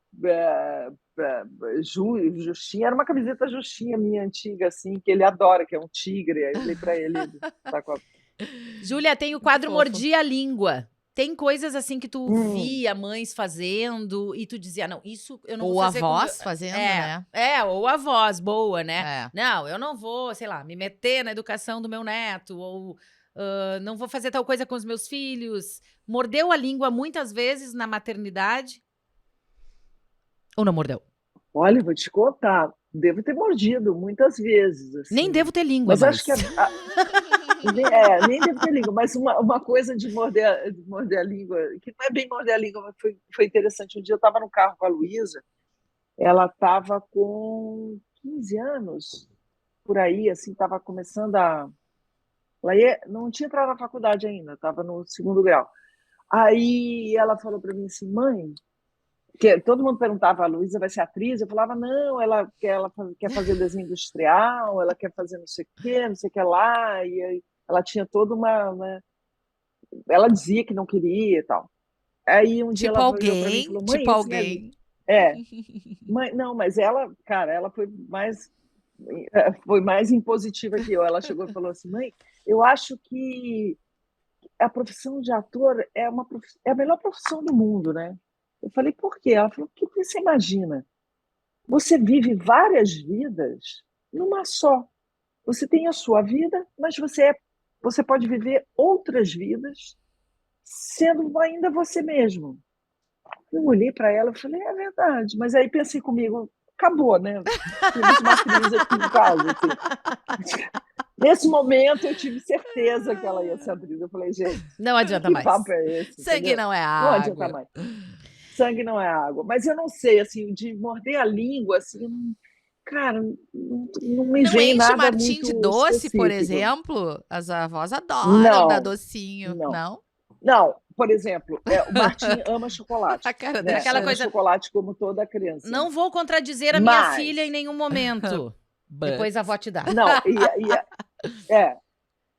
justinha, era uma camiseta justinha minha antiga, assim, que ele adora, que é um tigre. Aí eu falei para ele, tá com a... Júlia, tem o quadro fofo. Mordi a Língua. Tem coisas assim que tu via mães fazendo e tu dizia, não, isso eu não Ou vou a fazer com voz fazendo, né? ou a voz boa, né? É. Não, eu não vou, sei lá, me meter na educação do meu neto, ou não vou fazer tal coisa com os meus filhos. Mordeu a língua muitas vezes na maternidade? Ou não mordeu? Olha, vou te contar, devo ter mordido muitas vezes. Assim. Nem devo ter língua, mas acho que nem devo ter língua, mas uma coisa de morder a língua, que não é bem morder a língua, mas foi interessante. Um dia eu estava no carro com a Luísa, ela estava com 15 anos, por aí, assim, estava começando a... Ela não tinha entrado na faculdade ainda, estava no 2º grau. Aí ela falou para mim assim, mãe, que todo mundo perguntava, a Luísa vai ser atriz? Eu falava, não, ela quer fazer desenho industrial, ela quer fazer não sei o que lá, e aí ela tinha toda uma... Ela dizia que não queria e tal. Aí um dia ela olhou para mim e falou, mãe, tipo alguém. Mãe, não, mas ela, cara, ela foi mais impositiva que eu. Ela chegou e falou assim, mãe, eu acho que a profissão de ator é é a melhor profissão do mundo, né? Eu falei, por quê? Ela falou, porque você imagina, você vive várias vidas numa só. Você tem a sua vida, mas você pode viver outras vidas sendo ainda você mesmo. Eu olhei para ela e falei, é verdade. Mas aí pensei comigo, acabou, né? Temos uma crise aqui em casa. Assim. Nesse momento, eu tive certeza que ela ia ser atriz. Eu falei, gente, Não adianta que mais. papo é esse? Sangue Entendeu? não é Não adianta água. mais. Sangue não é água. Mas eu não sei, assim, de morder a língua, assim, cara, não me Não vem enche nada Martim de muito doce, por específico. exemplo? As avós adoram dar Não, docinho, não. não? Não, por exemplo, o Martim ama chocolate, A cara da né? Aquela Xana. Ama coisa, chocolate como toda criança. não vou contradizer a minha filha em Mas, nenhum momento. Depois a avó te dá. não,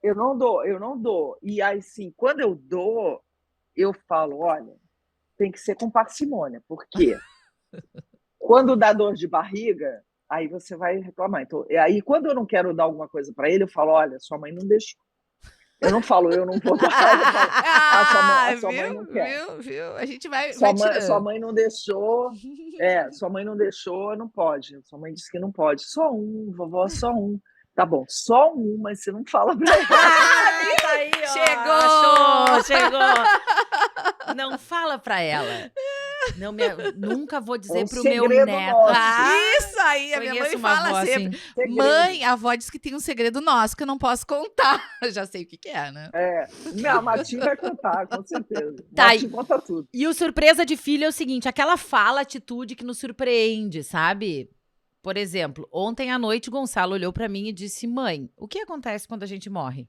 eu não dou. E assim, quando eu dou, eu falo, olha, tem que ser com parcimônia, porque quando dá dor de barriga, aí você vai reclamar. Então, aí quando eu não quero dar alguma coisa para ele, eu falo, olha, sua mãe não deixou. Eu não falo, eu não vou dar, eu falo, a sua mãe não quer. Viu? A gente vai Sua tirando. mãe não deixou, sua mãe não deixou, não pode. Sua mãe disse que não pode. Só um, vovó, só um. Tá bom, só um, mas você não fala pra ela. Tá aí, ó. Chegou! Chegou! Não fala pra ela. Não nunca vou dizer pro meu segredo neto. nosso. Isso aí, a minha mãe Conheço uma fala avó sempre. assim. Segredo. Mãe, a avó diz que tem um segredo nosso que eu não posso contar. Eu já sei o que é, né? Não, a Martim vai contar, com certeza. Tá, Martim conta tudo. E o surpresa de filho é o seguinte, aquela fala, atitude que nos surpreende, sabe? Por exemplo, ontem à noite o Gonçalo olhou pra mim e disse, mãe, o que acontece quando a gente morre?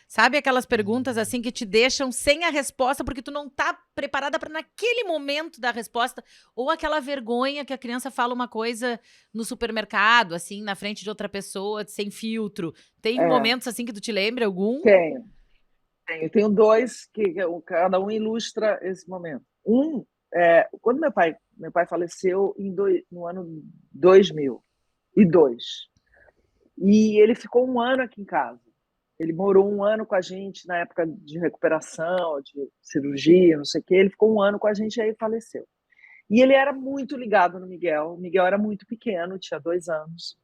Sabe aquelas perguntas assim que te deixam sem a resposta porque tu não tá preparada para naquele momento dar a resposta, ou aquela vergonha que a criança fala uma coisa no supermercado, assim, na frente de outra pessoa, sem filtro. Tem momentos assim que tu te lembra algum? Tenho dois que cada um ilustra esse momento. Quando meu pai faleceu no ano 2002. E ele ficou um ano aqui em casa. Ele morou um ano com a gente na época de recuperação, de cirurgia, não sei o quê. Ele ficou um ano com a gente e aí faleceu. E ele era muito ligado no Miguel. O Miguel era muito pequeno, tinha 2 anos.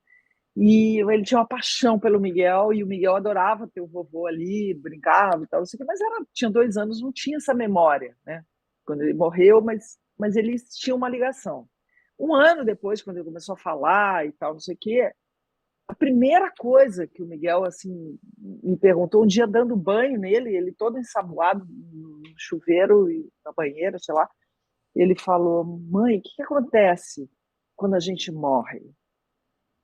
E ele tinha uma paixão pelo Miguel, e o Miguel adorava ter o vovô ali, brincava e tal, não sei o quê, mas tinha 2 anos, não tinha essa memória, né? Quando ele morreu, mas eles tinham uma ligação. Um ano depois, quando ele começou a falar e tal, não sei o quê, a primeira coisa que o Miguel assim me perguntou, um dia dando banho nele, ele todo ensaboado no chuveiro e na banheira, sei lá, ele falou: mãe, o que acontece quando a gente morre?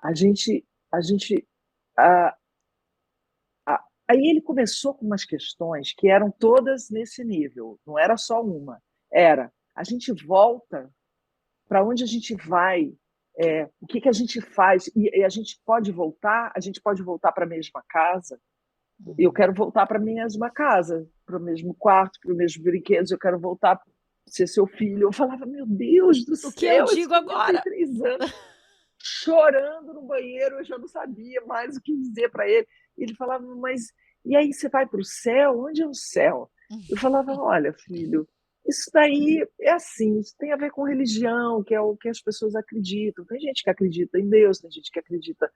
A gente, a gente, a, Aí ele começou com umas questões que eram todas nesse nível, não era só uma. A gente volta para onde a gente vai, o que a gente faz, e a gente pode voltar para a mesma casa. Eu quero voltar para a mesma casa, para o mesmo quarto, para os mesmos brinquedos, eu quero voltar a ser seu filho. Eu falava, meu Deus do céu, O que eu esse digo menino agora? tem 3 anos, chorando no banheiro, eu já não sabia mais o que dizer para ele. Ele falava, mas e aí você vai para o céu? Onde é o céu? Eu falava, olha, filho, isso daí é assim, isso tem a ver com religião, que é o que as pessoas acreditam. Tem gente que acredita em Deus, tem gente que acredita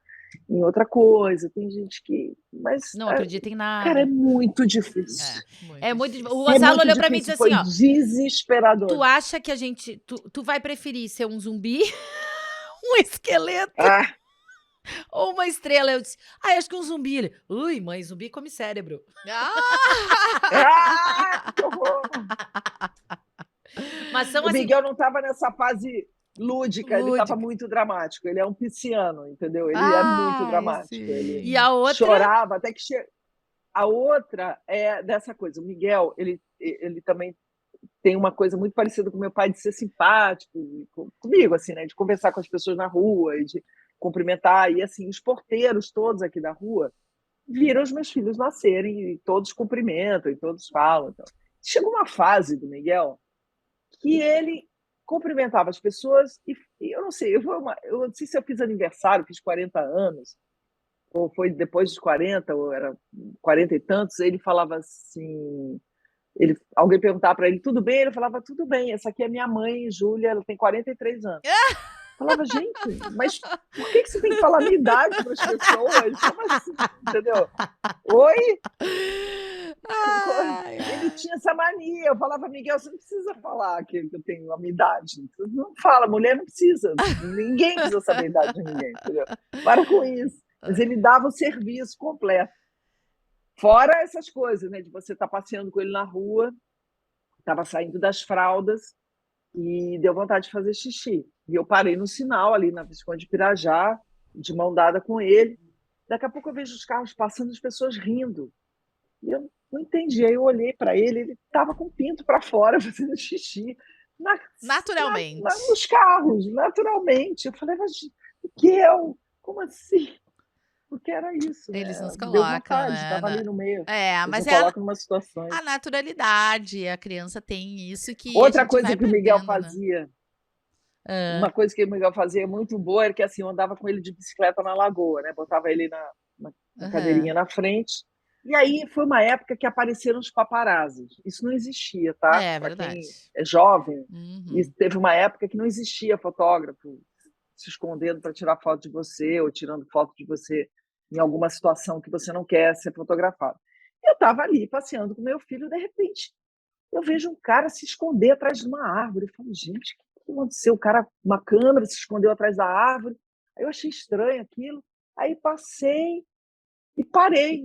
em outra coisa, tem gente que... Mas, Não acredita em cara, é nada. muito difícil. É muito difícil. O É Gonçalo muito olhou pra mim e difícil, disse assim, foi ó, desesperador. tu acha que a gente, tu vai preferir ser um zumbi, um esqueleto Ah, ou uma estrela? Eu disse, acho que um zumbi. Ele, ui, mãe, zumbi come cérebro. que horror! Mas são O assim, Miguel não estava nessa fase lúdica, ele estava muito dramático. Ele é um pisciano, entendeu? Ele é muito dramático. Sim. Ele e a outra... chorava até que a outra é dessa coisa. O Miguel, ele também tem uma coisa muito parecida com meu pai de ser simpático comigo, assim, né? De conversar com as pessoas na rua e de cumprimentar. E assim, os porteiros todos aqui da rua viram os meus filhos nascerem e todos cumprimentam e todos falam. Então. Chegou uma fase do Miguel que ele cumprimentava as pessoas e eu não sei, eu não sei se eu fiz aniversário, fiz 40 anos, ou foi depois dos 40, ou era 40 e tantos, ele falava assim, alguém perguntava para ele, tudo bem? Ele falava, tudo bem, essa aqui é minha mãe, Júlia, ela tem 43 anos. Falava, gente, mas por que você tem que falar a minha idade para as pessoas? Como assim? Entendeu? Oi? Ele tinha essa mania. Eu falava, Miguel, você não precisa falar que eu tenho a minha idade. Não fala, mulher não precisa. Ninguém precisa saber a idade de ninguém, entendeu? Para com isso. Mas ele dava o serviço completo. Fora essas coisas, né? De você estar passeando com ele na rua, estava saindo das fraldas e deu vontade de fazer xixi. E eu parei no sinal ali na Visconde de Pirajá, de mão dada com ele. Daqui a pouco eu vejo os carros passando, as pessoas rindo. E eu não entendi. Aí eu olhei para ele estava com o pinto para fora, fazendo xixi. Naturalmente. Nos carros, naturalmente. Eu falei, mas Miguel, como assim? Porque era isso, Eles né? nos Deu colocam, vontade, né? estava ali no meio. Mas Eles colocam em uma situação. a naturalidade. A criança tem isso que Outra a gente coisa vai que o Miguel aprendendo, né? fazia, uma coisa que o Miguel fazia muito boa era que assim, eu andava com ele de bicicleta na lagoa, né? Botava ele na cadeirinha na frente. E aí foi uma época que apareceram os paparazzis. Isso não existia, tá? É Pra verdade. quem é jovem, Uhum. e teve uma época que não existia fotógrafo se escondendo para tirar foto de você ou tirando foto de você em alguma situação que você não quer ser fotografado. Eu estava ali passeando com meu filho, de repente eu vejo um cara se esconder atrás de uma árvore. Eu falo, gente, o que aconteceu? O cara, uma câmera, se escondeu atrás da árvore. Aí eu achei estranho aquilo. Aí passei e parei.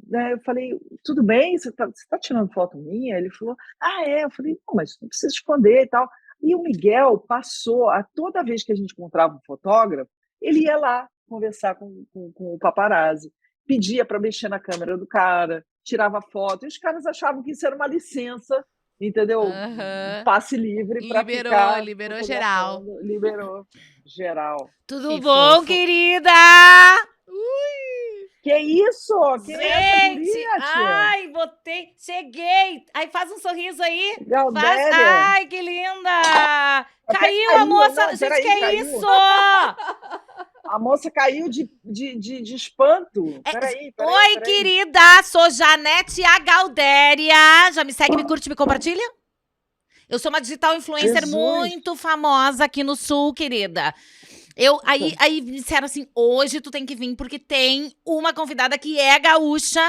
Né? Eu falei, tudo bem? Você tá tirando foto minha? Ele falou, é. Eu falei, não, mas não precisa esconder e tal. E o Miguel passou, toda vez que a gente encontrava um fotógrafo, ele ia lá conversar com o paparazzi, pedia para mexer na câmera do cara, tirava foto, e os caras achavam que isso era uma licença, entendeu? Um passe livre para ficar Liberou geral. Liberou geral. Tudo Que bom, fofo. querida? Que isso? Quem é essa Gente, guria, tia? botei, cheguei. Aí faz um sorriso aí. Faz. Galdéria. Ai, que linda! Caiu a caiu, moça. não, Gente, peraí, que é caiu. isso? A moça caiu de espanto. Peraí. Oi, querida. Sou Janete A. Galdéria. Já me segue, me curte, me compartilha? Eu sou uma digital influencer Jesus. muito famosa aqui no Sul, querida. Aí me disseram assim, hoje tu tem que vir porque tem uma convidada que é gaúcha.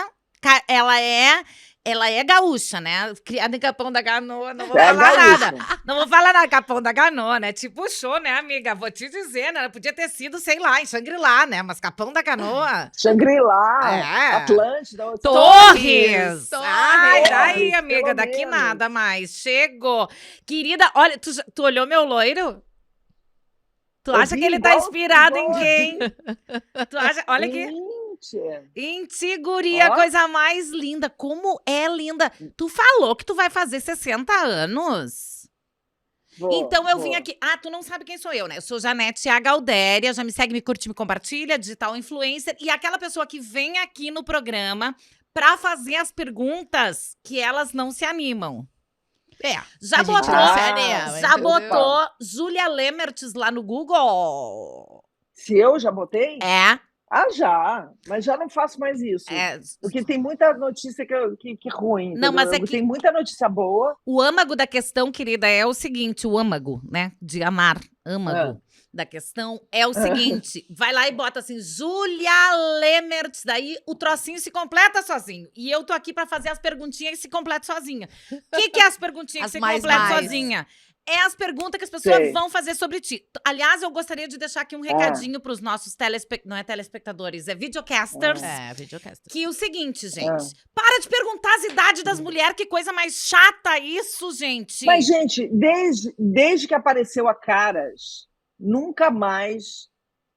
Ela é gaúcha, né? Criada em Capão da Canoa, não vou falar nada. Não vou falar nada, Capão da Canoa, né? Te puxou, né, amiga? Vou te dizer, né? Podia ter sido, sei lá, em Shangri-La, né? Mas Capão da Canoa... Shangri-La, Atlântida... Torres! Ai, Torres, daí, amiga, pelo daqui menos. nada mais. Chegou. Querida, olha, tu olhou meu loiro? Tu acha que ele tá inspirado em quem? Tu acha? Olha aqui. Intiguria, coisa mais linda. Como é linda. Tu falou que tu vai fazer 60 anos. Então eu vim aqui. Tu não sabe quem sou eu, né? Eu sou Janete A. Galdéria. Já me segue, me curte, me compartilha. Digital influencer. E aquela pessoa que vem aqui no programa pra fazer as perguntas que elas não se animam. Já botou Júlia Lemertz lá no Google? Se eu já botei? Já, mas já não faço mais isso. Porque tem muita notícia que ruim. Não, mas é que tem muita notícia boa. O âmago da questão, querida, é o seguinte, o âmago, né? De amar, âmago da questão é o seguinte, vai lá e bota assim, Júlia Lemertz, daí o trocinho se completa sozinho. E eu tô aqui pra fazer as perguntinhas que se completam sozinha. O que é as perguntinhas que se completam sozinha? É as perguntas que as pessoas vão fazer sobre ti. Aliás, eu gostaria de deixar aqui um recadinho pros nossos não é telespectadores, é videocasters. Videocasters. Que é o seguinte, gente. Para de perguntar as idades das mulheres, que coisa mais chata isso, gente. Mas, gente, desde que apareceu a Caras, nunca mais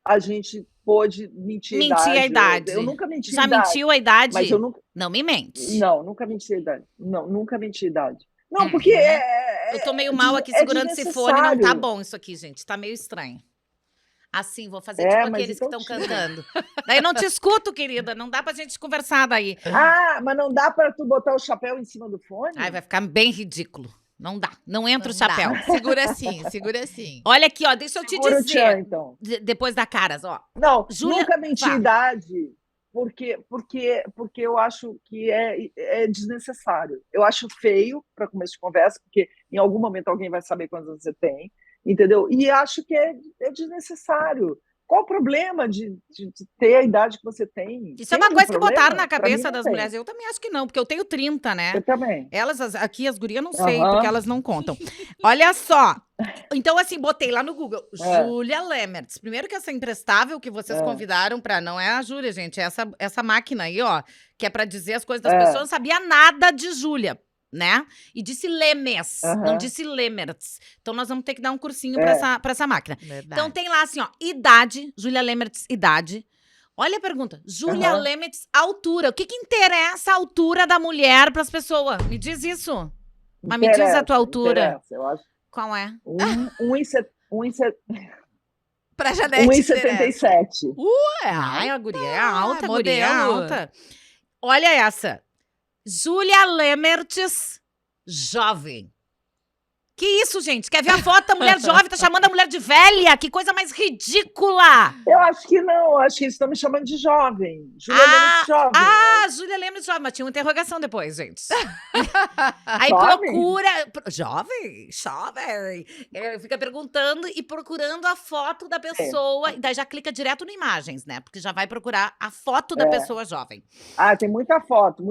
a gente pôde mentir a idade. Eu nunca menti a idade. Já mentiu a idade? Mas eu nunca... Não me mente. Não, nunca menti a idade. Não, nunca menti a idade. Não, porque eu tô meio mal aqui segurando esse fone, não tá bom isso aqui, gente. Tá meio estranho. Assim, vou fazer tipo aqueles que estão cantando. Daí eu não te escuto, querida. Não dá pra gente conversar daí. Mas não dá pra tu botar o chapéu em cima do fone? Ai, vai ficar bem ridículo. Não dá. Não entra o Não dá. chapéu. Segura assim, segura assim. Olha aqui, ó, deixa eu te Segura o tchan, dizer. então. Depois da Caras, ó. Não, Júlia, nunca menti fala. idade, porque eu acho que é desnecessário. Eu acho feio para começo de conversa, porque em algum momento alguém vai saber quantos você tem, entendeu? E acho que é desnecessário. Qual o problema de ter a idade que você tem? Isso é Tem uma algum coisa que problema? botaram na Pra mim, cabeça não das tem. mulheres. Eu também acho que não, porque eu tenho 30, né? Eu também. Elas, aqui, as gurias, não sei, Aham. porque elas não contam. Olha só. Então, assim, botei lá no Google. Júlia Lemertz. Primeiro que essa imprestável que vocês convidaram pra... Não é a Júlia, gente. É essa máquina aí, ó. Que é pra dizer as coisas das pessoas. Não sabia nada de Júlia, né? E disse Lemes, não disse Lemertz. Então, nós vamos ter que dar um cursinho pra essa máquina. Verdade. Então, tem lá, assim, ó. Idade. Júlia Lemertz, idade. Olha a pergunta. Júlia Lemertz, altura. O que interessa a altura da mulher pras pessoas? Me diz isso. Mas me diz a tua altura. Interessa, eu acho. Qual é? Pra Janete interessa. 1,77. Ai, a guria é alta, a guria é modelo. alta. Olha essa. Júlia Lemertz, jovem. Que isso, gente? Quer ver a foto da mulher jovem? Tá chamando a mulher de velha? Que coisa mais ridícula! Eu acho que não, acho que eles estão me chamando de jovem. Júlia Lemertz jovem. Júlia Lemertz jovem, mas tinha uma interrogação depois, gente. Aí Jovem? procura... Jovem? Fica perguntando e procurando a foto da pessoa. E daí já clica direto no imagens, né? Porque já vai procurar a foto da pessoa jovem. Tem muita foto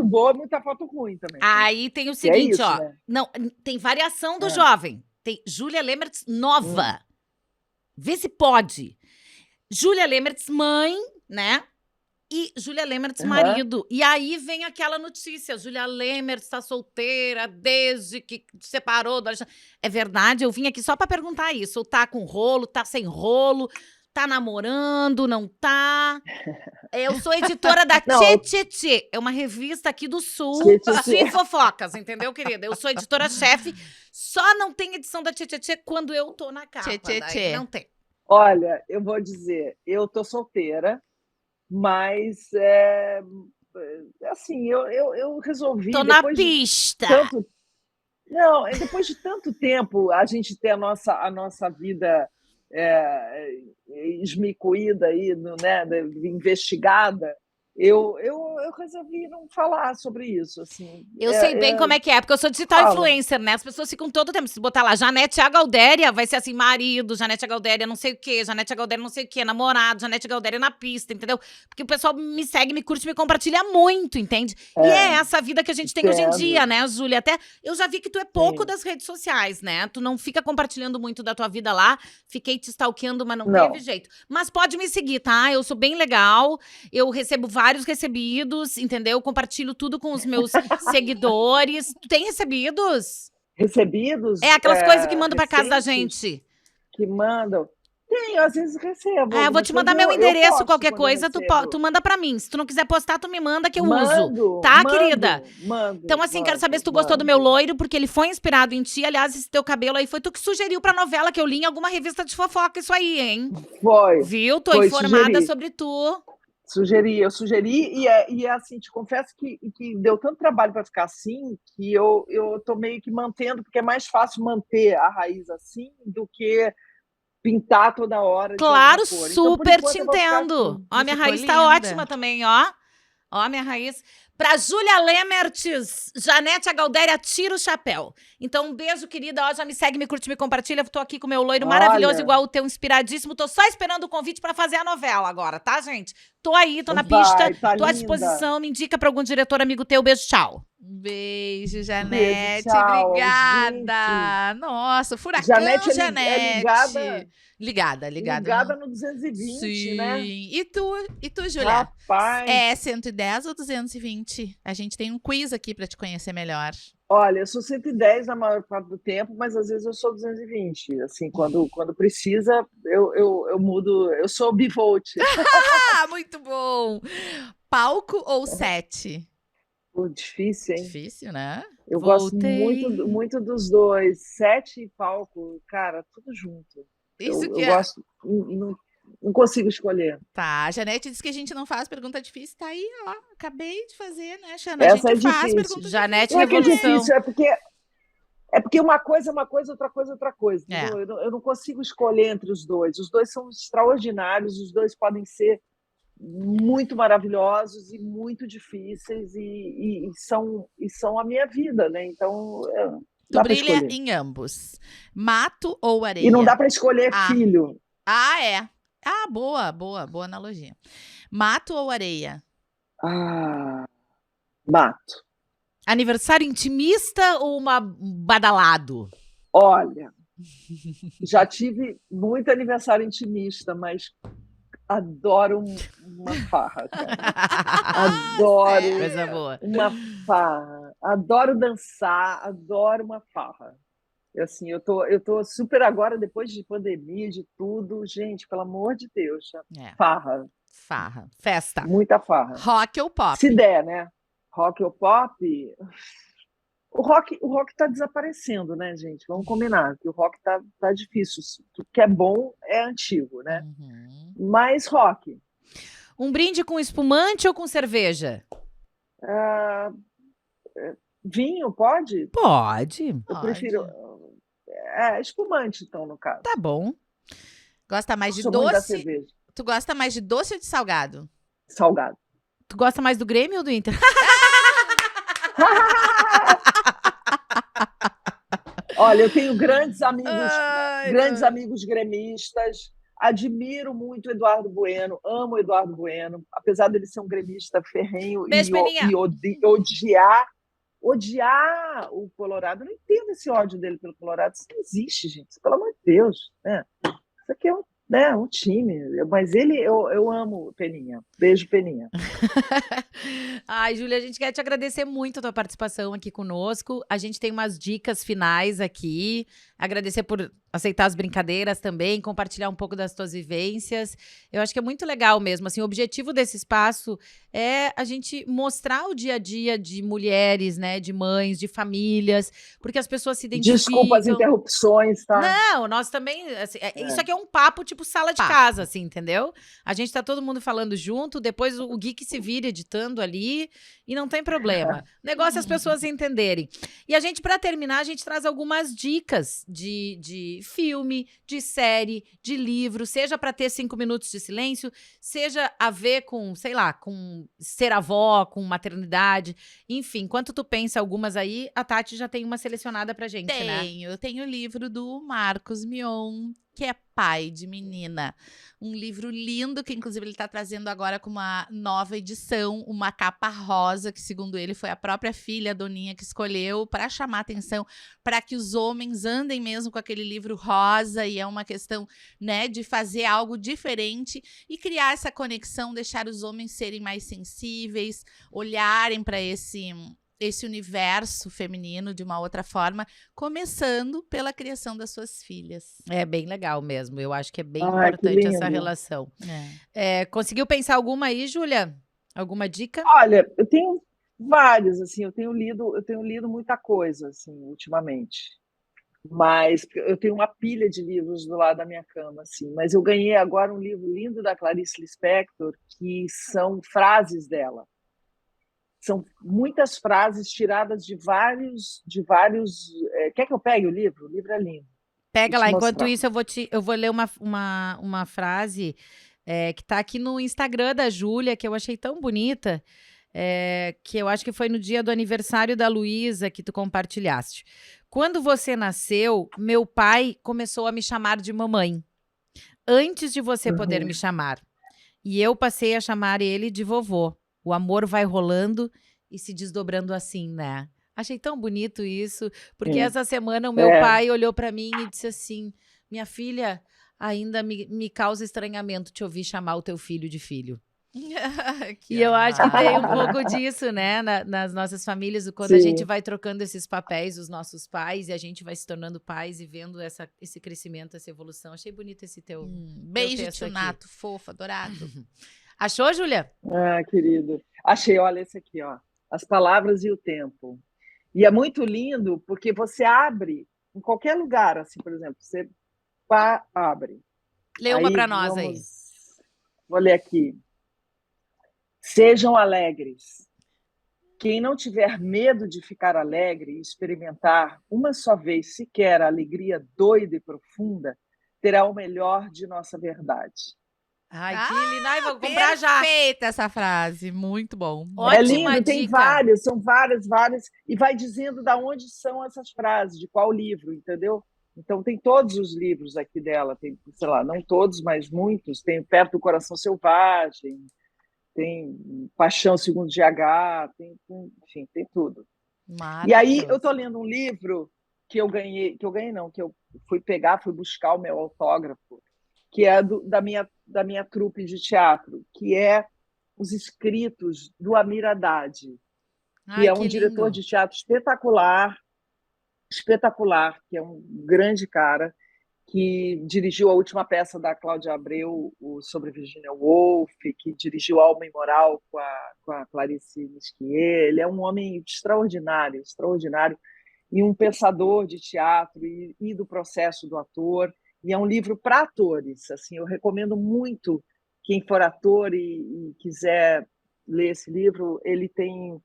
boa, muita foto ruim também. Aí tem o Que seguinte, isso, ó. né? Não, tem variação do jovem. Tem Júlia Lemertz nova. Vê se pode. Júlia Lemertz mãe, né? E Júlia Lemertz marido. E aí vem aquela notícia. Júlia Lemertz está solteira desde que separou do Alexandre. É verdade? Eu vim aqui só para perguntar isso. Tá com rolo, tá sem rolo, tá namorando, não tá? Eu sou editora da Tchê. É uma revista aqui do Sul de fofocas, entendeu, querida? Eu sou editora-chefe. Só não tem edição da Tchê quando eu tô na capa. Daí não tem. Olha, eu vou dizer, eu tô solteira, mas assim, eu resolvi. Tô na pista. Depois de tanto tempo a gente ter a nossa vida esmicuída aí, né, investigada, eu resolvi não falar sobre isso, assim. Eu sei bem como é que é, porque eu sou digital influencer, né? As pessoas ficam todo tempo, se botar lá, Janete A. Galdéria, vai ser assim, marido, Janete A. Galdéria não sei o quê, Janete A. Galdéria não sei o quê, namorado, Janete A. Galdéria na pista, entendeu? Porque o pessoal me segue, me curte, me compartilha muito, entende? E é essa vida que a gente tem hoje em dia, né, Júlia? Até eu já vi que tu é pouco das redes sociais, né? Tu não fica compartilhando muito da tua vida lá, fiquei te stalkeando, mas não teve jeito. Mas pode me seguir, tá? Eu sou bem legal, eu recebo vários recebidos, entendeu? Compartilho tudo com os meus seguidores. Tu tem recebidos? Recebidos? É aquelas coisas que mandam pra casa da gente. Que mandam? Tenho, às vezes recebo. Eu vou te mandar meu endereço, qualquer coisa, tu manda pra mim. Se tu não quiser postar, tu me manda que eu uso. Tá, querida? Então, assim, quero saber se tu gostou do meu loiro, porque ele foi inspirado em ti. Aliás, esse teu cabelo aí foi tu que sugeriu pra novela que eu li em alguma revista de fofoca, isso aí, hein? Foi. Viu? Tô informada sobre tu. Eu sugeri, e assim, te confesso que deu tanto trabalho para ficar assim, que eu tô meio que mantendo, porque é mais fácil manter a raiz assim do que pintar toda hora. Claro, de cor. super então, te entendo. Assim. Ó, minha raiz tá ótima também, ó. Ó, minha raiz. Pra Júlia Lemertz, Janete A. Galdéria, tira o chapéu. Então, um beijo, querida. Ó, já me segue, me curte, me compartilha. Tô aqui com o meu loiro maravilhoso, igual o teu, inspiradíssimo. Tô só esperando o convite pra fazer a novela agora, tá, gente? Tô aí, tô na pista, tô à disposição. Me indica pra algum diretor amigo teu. Beijo, tchau. Beijo, Janete. Beijo, tchau, obrigada. gente. Nossa, furacão, Janete. Ligada. Ligada no 220, sim, né? E tu, Júlia? Rapaz. É 110 ou 220? A gente tem um quiz aqui pra te conhecer melhor. Olha, eu sou 110 na maior parte do tempo, mas às vezes eu sou 220. Assim, quando precisa, eu mudo. Eu sou bivolt. Muito bom! Palco ou set? Difícil, hein? Difícil, né? Eu gosto muito dos dois. Set e palco, cara, tudo junto. Isso que eu gosto. Não consigo escolher. Tá, a Janete disse que a gente não faz pergunta difícil. Tá aí, ó. Acabei de fazer, né, Xana? A Essa gente faz difícil. pergunta Janete Não é que é Revolução. difícil, é porque É porque uma coisa é uma coisa, outra coisa é outra coisa. É. Eu não consigo escolher entre os dois. Os dois são extraordinários, os dois podem ser muito maravilhosos e muito difíceis e são a minha vida, né? Então, Tu dá para brilha escolher. em ambos. Mato ou areia? E não dá para escolher Ah. filho. Ah, é. Ah, boa analogia. Mato ou areia? Mato. Aniversário intimista ou uma badalado? Olha, já tive muito aniversário intimista, mas adoro uma farra, cara. Adoro Sério? Coisa boa. uma farra. Adoro dançar, adoro uma farra. E, assim, eu tô super agora, depois de pandemia, de tudo. Gente, pelo amor de Deus, É, farra. farra. Festa. Muita farra. Rock ou pop? Se der, né? Rock ou pop? O rock tá desaparecendo, né, gente? Vamos combinar que o rock tá difícil. Tudo que é bom é antigo, né? Uhum. Mas rock. Um brinde com espumante ou com cerveja? Vinho, pode? Pode. Eu Pode. prefiro. Espumante, então, no caso. Tá bom. Gosta mais de Sou muito da doce? cerveja. Tu gosta mais de doce ou de salgado? Salgado. Tu gosta mais do Grêmio ou do Inter? Olha, eu tenho grandes amigos, Ai, grandes não. amigos gremistas. Admiro muito o Eduardo Bueno, amo o Eduardo Bueno, apesar dele ser um gremista ferrenho Beijo, Peninha. e odiar o Colorado. Eu não entendo esse ódio dele pelo Colorado. Isso não existe, gente. Pelo amor de Deus, né? Isso aqui é um time. Mas eu amo o Peninha. Beijo, Peninha. Ai, Júlia, a gente quer te agradecer muito a tua participação aqui conosco. A gente tem umas dicas finais aqui. Agradecer por aceitar as brincadeiras também, compartilhar um pouco das tuas vivências. Eu acho que é muito legal mesmo. Assim, o objetivo desse espaço é a gente mostrar o dia a dia de mulheres, né, de mães, de famílias, porque as pessoas se identificam. Desculpa as interrupções, tá? Não, nós também. Assim, isso aqui é um papo tipo sala de casa, assim, entendeu? A gente tá todo mundo falando junto, depois o Gui que se vira editando ali e não tem problema. O negócio é as pessoas entenderem. E a gente, pra terminar, a gente traz algumas dicas de filme, de série, de livro, seja pra ter 5 minutos de silêncio, seja a ver com, sei lá, com ser avó, com maternidade. Enfim, enquanto tu pensa algumas aí, a Tati já tem uma selecionada pra gente, né? Eu tenho o livro do Marcos Mion, que é Pai de Menina. Um livro lindo, que inclusive ele está trazendo agora com uma nova edição, uma capa rosa, que segundo ele foi a própria filha, a Doninha, que escolheu para chamar atenção, para que os homens andem mesmo com aquele livro rosa, e é uma questão, né, de fazer algo diferente e criar essa conexão, deixar os homens serem mais sensíveis, olharem para esse universo feminino de uma outra forma, começando pela criação das suas filhas. É bem legal mesmo. Eu acho que é bem Ai, que importante essa lindo. relação. Conseguiu pensar alguma aí, Júlia? Alguma dica? Olha, eu tenho vários, assim, eu tenho lido muita coisa, assim, ultimamente. Mas eu tenho uma pilha de livros do lado da minha cama, assim. Mas eu ganhei agora um livro lindo da Clarice Lispector, que são frases dela. São muitas frases tiradas de vários. Quer que eu pegue o livro? O livro é lindo. Pega Vou lá. te Enquanto mostrar. isso, eu vou ler uma frase que tá aqui no Instagram da Júlia, que eu achei tão bonita, que eu acho que foi no dia do aniversário da Luísa que tu compartilhaste. Quando você nasceu, meu pai começou a me chamar de mamãe, antes de você poder me chamar. E eu passei a chamar ele de vovô. O amor vai rolando e se desdobrando assim, né? Achei tão bonito isso, porque essa semana o meu pai olhou pra mim e disse assim: minha filha, ainda me causa estranhamento te ouvir chamar o teu filho de filho. E eu acho que tem um pouco disso, né, nas nossas famílias, quando a gente vai trocando esses papéis, os nossos pais, e a gente vai se tornando pais e vendo esse crescimento, essa evolução. Achei bonito esse teu Beijo, texto tio aqui. Nato, fofo, adorado. Achou, Júlia? Ah, querido. Achei, olha esse aqui, ó. As palavras e o tempo. E é muito lindo porque você abre em qualquer lugar, assim, por exemplo, você abre. Lê uma para nós aí. Vou ler aqui. Sejam alegres. Quem não tiver medo de ficar alegre e experimentar uma só vez sequer a alegria doida e profunda, terá o melhor de nossa verdade. Ai, que lindo. Ai, vou comprar já. Perfeita essa frase, muito bom. É Ótima lindo, tem dica. várias, são várias, e vai dizendo de onde são essas frases, de qual livro, entendeu? Então, tem todos os livros aqui dela, tem, sei lá, não todos, mas muitos. Tem Perto do Coração Selvagem, tem Paixão Segundo GH, enfim, tem tudo. E aí, eu estou lendo um livro que eu ganhei não, que eu fui buscar o meu autógrafo, que é da minha trupe de teatro, que é Os Escritos do Amir Haddad, que é um diretor de teatro espetacular, que é um grande cara, que dirigiu a última peça da Cláudia Abreu, sobre Virginia Woolf, que dirigiu Alma e Moral com a Clarice Nisquier. Ele é um homem extraordinário, e um pensador de teatro e do processo do ator. E é um livro para atores. Assim, eu recomendo muito quem for ator e quiser ler esse livro. Ele tem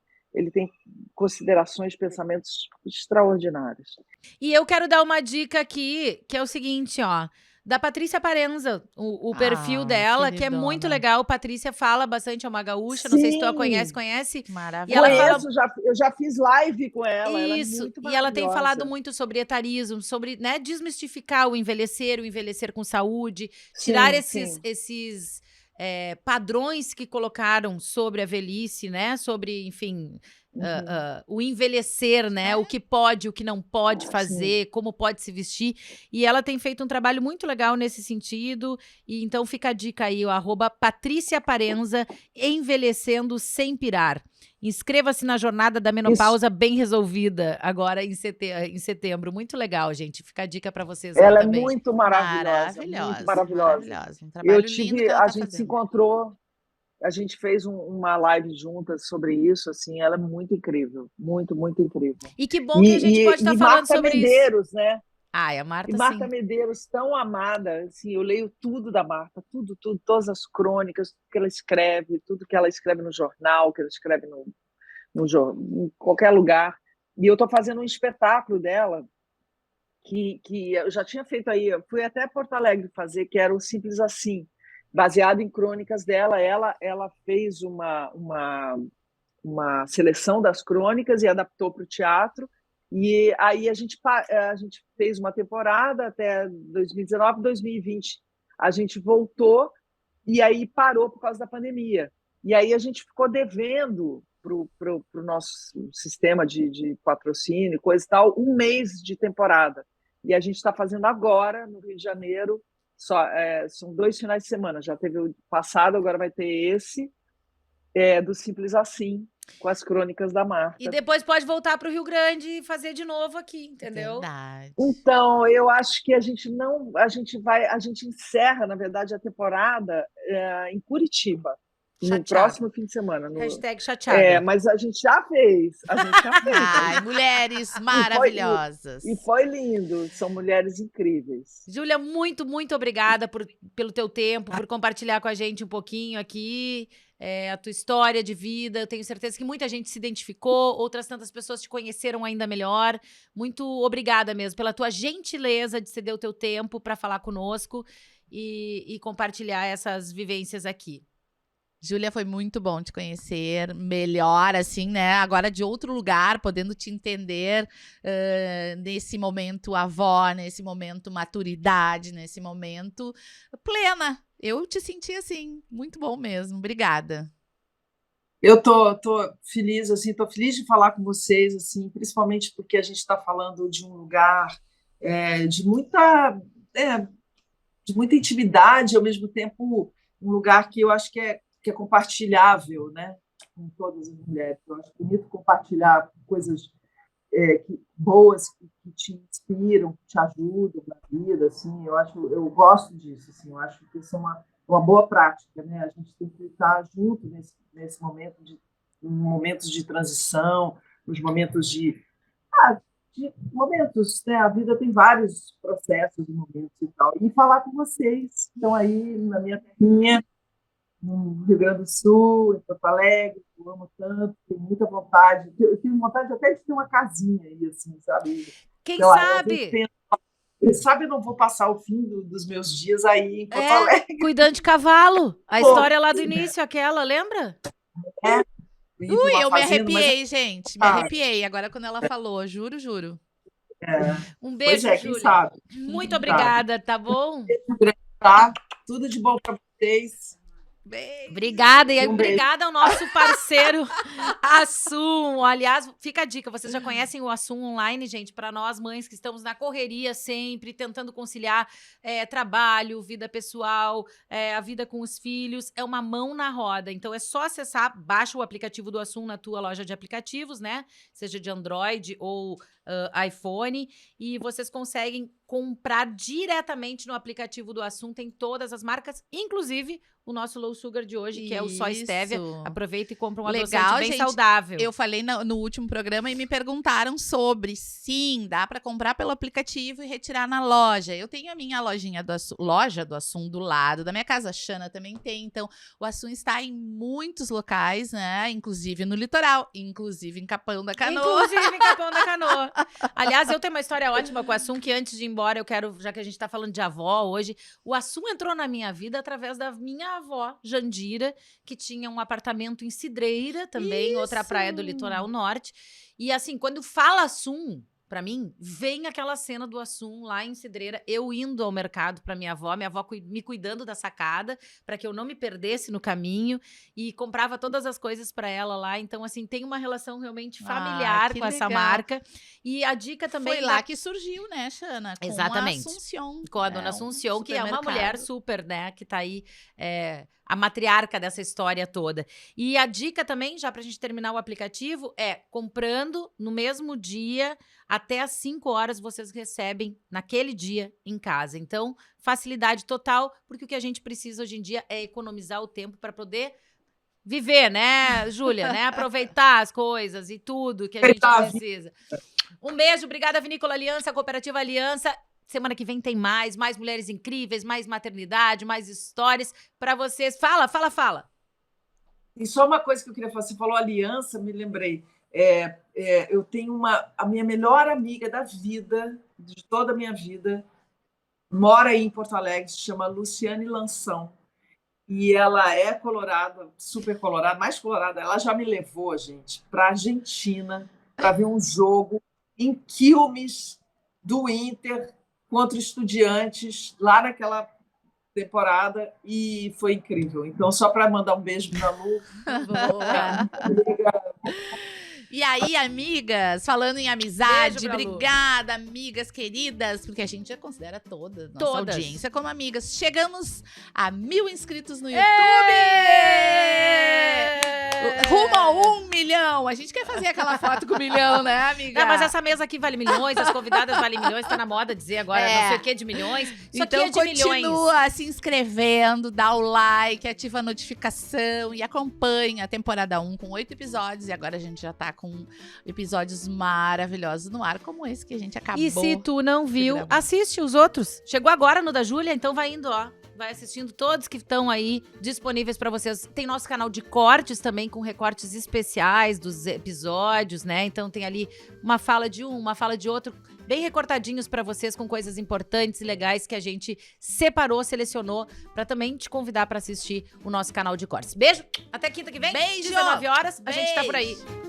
considerações, pensamentos extraordinários. E eu quero dar uma dica aqui, que é o seguinte, ó. Da Patrícia Parenza, o perfil dela, que é muito legal. Patrícia fala bastante, é uma gaúcha, não sei se tu a conhece. Maravilhosa. E ela eu já fiz live com ela. Isso, ela é muito e ela tem falado muito sobre etarismo, sobre, né, desmistificar o envelhecer com saúde, tirar esses padrões que colocaram sobre a velhice, né, sobre, enfim... o envelhecer, né? O que pode, o que não pode fazer, como pode se vestir. E ela tem feito um trabalho muito legal nesse sentido. E então fica a dica aí, o @Patrícia Parenza, envelhecendo sem pirar. Inscreva-se na jornada da menopausa bem resolvida agora em setembro. Muito legal, gente. Fica a dica para vocês ela aí também. Ela é muito maravilhosa. Muito maravilhosa. Um trabalho lindo que ela a gente se encontrou. A gente fez uma live juntas sobre isso, assim, ela é muito incrível, muito, muito incrível. E que bom que a gente pode estar falando Marta sobre Medeiros, isso. Né? A Marta, Marta Medeiros, tão amada, assim, eu leio tudo da Marta, tudo, todas as crônicas, tudo que ela escreve, tudo que ela escreve no jornal, que ela escreve em qualquer lugar. E eu estou fazendo um espetáculo dela, que eu já tinha feito aí, eu fui até Porto Alegre fazer, que era o Simples Assim, baseado em crônicas dela. Ela fez uma seleção das crônicas e adaptou para o teatro. E aí a gente fez uma temporada até 2019, 2020 a gente voltou e aí parou por causa da pandemia. E aí a gente ficou devendo para o nosso sistema de patrocínio, coisa e tal, um mês de temporada. E a gente está fazendo agora, no Rio de Janeiro, são 2 finais de semana. Já teve o passado, agora vai ter esse, do Simples Assim, com as crônicas da Marta. E depois pode voltar para o Rio Grande e fazer de novo aqui, entendeu? Verdade. Então, eu acho que a gente encerra, na verdade, a temporada em Curitiba. Chateada. No próximo fim de semana. Hashtag chateada. Mas a gente já fez. Ai, mulheres maravilhosas. E foi lindo. São mulheres incríveis. Júlia, muito, muito obrigada pelo teu tempo, por compartilhar com a gente um pouquinho aqui a tua história de vida. Eu tenho certeza que muita gente se identificou, outras tantas pessoas te conheceram ainda melhor. Muito obrigada mesmo pela tua gentileza de ceder o teu tempo para falar conosco e compartilhar essas vivências aqui. Júlia, foi muito bom te conhecer melhor, assim, né? Agora de outro lugar, podendo te entender nesse momento avó, nesse momento maturidade, nesse momento plena. Eu te senti assim, muito bom mesmo. Obrigada. Eu tô feliz, assim, tô feliz de falar com vocês, assim, principalmente porque a gente está falando de um lugar de muita intimidade, ao mesmo tempo um lugar que eu acho que é compartilhável, né, com todas as mulheres. Eu acho bonito compartilhar coisas boas que te inspiram, que te ajudam na vida, assim. Eu gosto disso, assim. Eu acho que isso é uma boa prática, né? A gente tem que estar junto nesse momento momentos de transição, nos momentos de momentos, né? A vida tem vários processos e momentos e tal. E falar com vocês, estão aí na minha terrinha, no Rio Grande do Sul, em Porto Alegre, eu amo tanto, tenho muita vontade. Eu tenho vontade até de ter uma casinha aí, assim, sabe? Quem Sei lá, eu às vezes sabe? penso, quem sabe eu não vou passar o fim dos meus dias aí em Porto Alegre. Cuidando de cavalo. A Pô, história lá do início, aquela, lembra? ir pra uma Eu me fazenda, mas arrepiei, gente. Me arrepiei. Agora, quando ela falou, juro, juro. Um pois beijo, é, quem Júlia. sabe? Muito obrigada, tá bom? Tá? Tudo de bom para vocês. Beijo. Obrigada, e Um beijo. obrigada ao nosso parceiro Assum. Aliás, fica a dica, vocês já conhecem o Assum Online, gente, para nós mães que estamos na correria sempre, tentando conciliar trabalho, vida pessoal, a vida com os filhos, é uma mão na roda. Então é só acessar, baixa o aplicativo do Assum na tua loja de aplicativos, né? Seja de Android ou iPhone, e vocês conseguem comprar diretamente no aplicativo do Assum, tem todas as marcas, inclusive o nosso Low Sugar de hoje, que é o Só Stevia. Aproveita e compra um adoçante bem gente, saudável. Eu falei no último programa e me perguntaram sobre. Sim, dá para comprar pelo aplicativo e retirar na loja. Eu tenho a minha loja do Assum do lado da minha casa. A Xana também tem. Então, o Assum está em muitos locais, né? Inclusive no litoral, inclusive em Capão da Canoa. Inclusive em Capão da Canoa. Aliás, eu tenho uma história ótima com o Assum, que antes de ir embora, eu quero, já que a gente tá falando de avó hoje, o Assum entrou na minha vida através da minha avó, Jandira, que tinha um apartamento em Cidreira, também, outra praia do litoral norte. E assim, quando fala Assum, pra mim, vem aquela cena do Assum lá em Cidreira, eu indo ao mercado pra minha avó me cuidando da sacada, pra que eu não me perdesse no caminho, e comprava todas as coisas pra ela lá. Então, assim, tem uma relação realmente familiar que com essa legal. marca. E a dica também... Foi lá que surgiu, né, Xana? Com Exatamente. a Assunção. Com a dona Assunção, que é uma supermercado. mulher super, né, que tá aí, a matriarca dessa história toda. E a dica também, já pra gente terminar o aplicativo, é comprando no mesmo dia, até às 5 horas vocês recebem naquele dia em casa. Então, facilidade total, porque o que a gente precisa hoje em dia é economizar o tempo para poder viver, né, Júlia, né? Aproveitar as coisas e tudo que a gente precisa. Um beijo, obrigada Vinícola Aliança, Cooperativa Aliança. Semana que vem tem mais mulheres incríveis, mais maternidade, mais histórias para vocês. Fala. E só uma coisa que eu queria falar, você falou aliança, me lembrei. Eu tenho a minha melhor amiga da vida, de toda a minha vida, mora aí em Porto Alegre, se chama Luciane Lanção. E ela é colorada, super colorada, mais colorada. Ela já me levou, gente, para a Argentina para ver um jogo em Quilmes do Inter contra Estudiantes, lá naquela temporada, e foi incrível. Então, só para mandar um beijo para a Lu. Boa. E aí, amigas, falando em amizade, obrigada, amigas queridas, porque a gente já considera toda a nossa audiência como amigas. Chegamos a 1000 inscritos no YouTube! Rumo a 1 milhão! A gente quer fazer aquela foto com 1 milhão, né, amiga? Não, mas essa mesa aqui vale milhões, as convidadas valem milhões, tá na moda dizer agora não sei o que de milhões. Isso então, aqui é de milhões. Continua se inscrevendo, dá o like, ativa a notificação e acompanha a temporada 1 com 8 episódios. E agora a gente já tá com episódios maravilhosos no ar, como esse que a gente acabou. E se tu não viu, assiste os outros. Chegou agora no da Júlia, então vai indo, ó. Vai assistindo todos que estão aí disponíveis para vocês. Tem nosso canal de cortes também, com recortes especiais dos episódios, né? Então tem ali uma fala de um, uma fala de outro, bem recortadinhos para vocês, com coisas importantes e legais que a gente separou, selecionou, para também te convidar para assistir o nosso canal de cortes. Beijo, até quinta que vem, Beijo! 19 horas, a gente tá Beijo. por aí.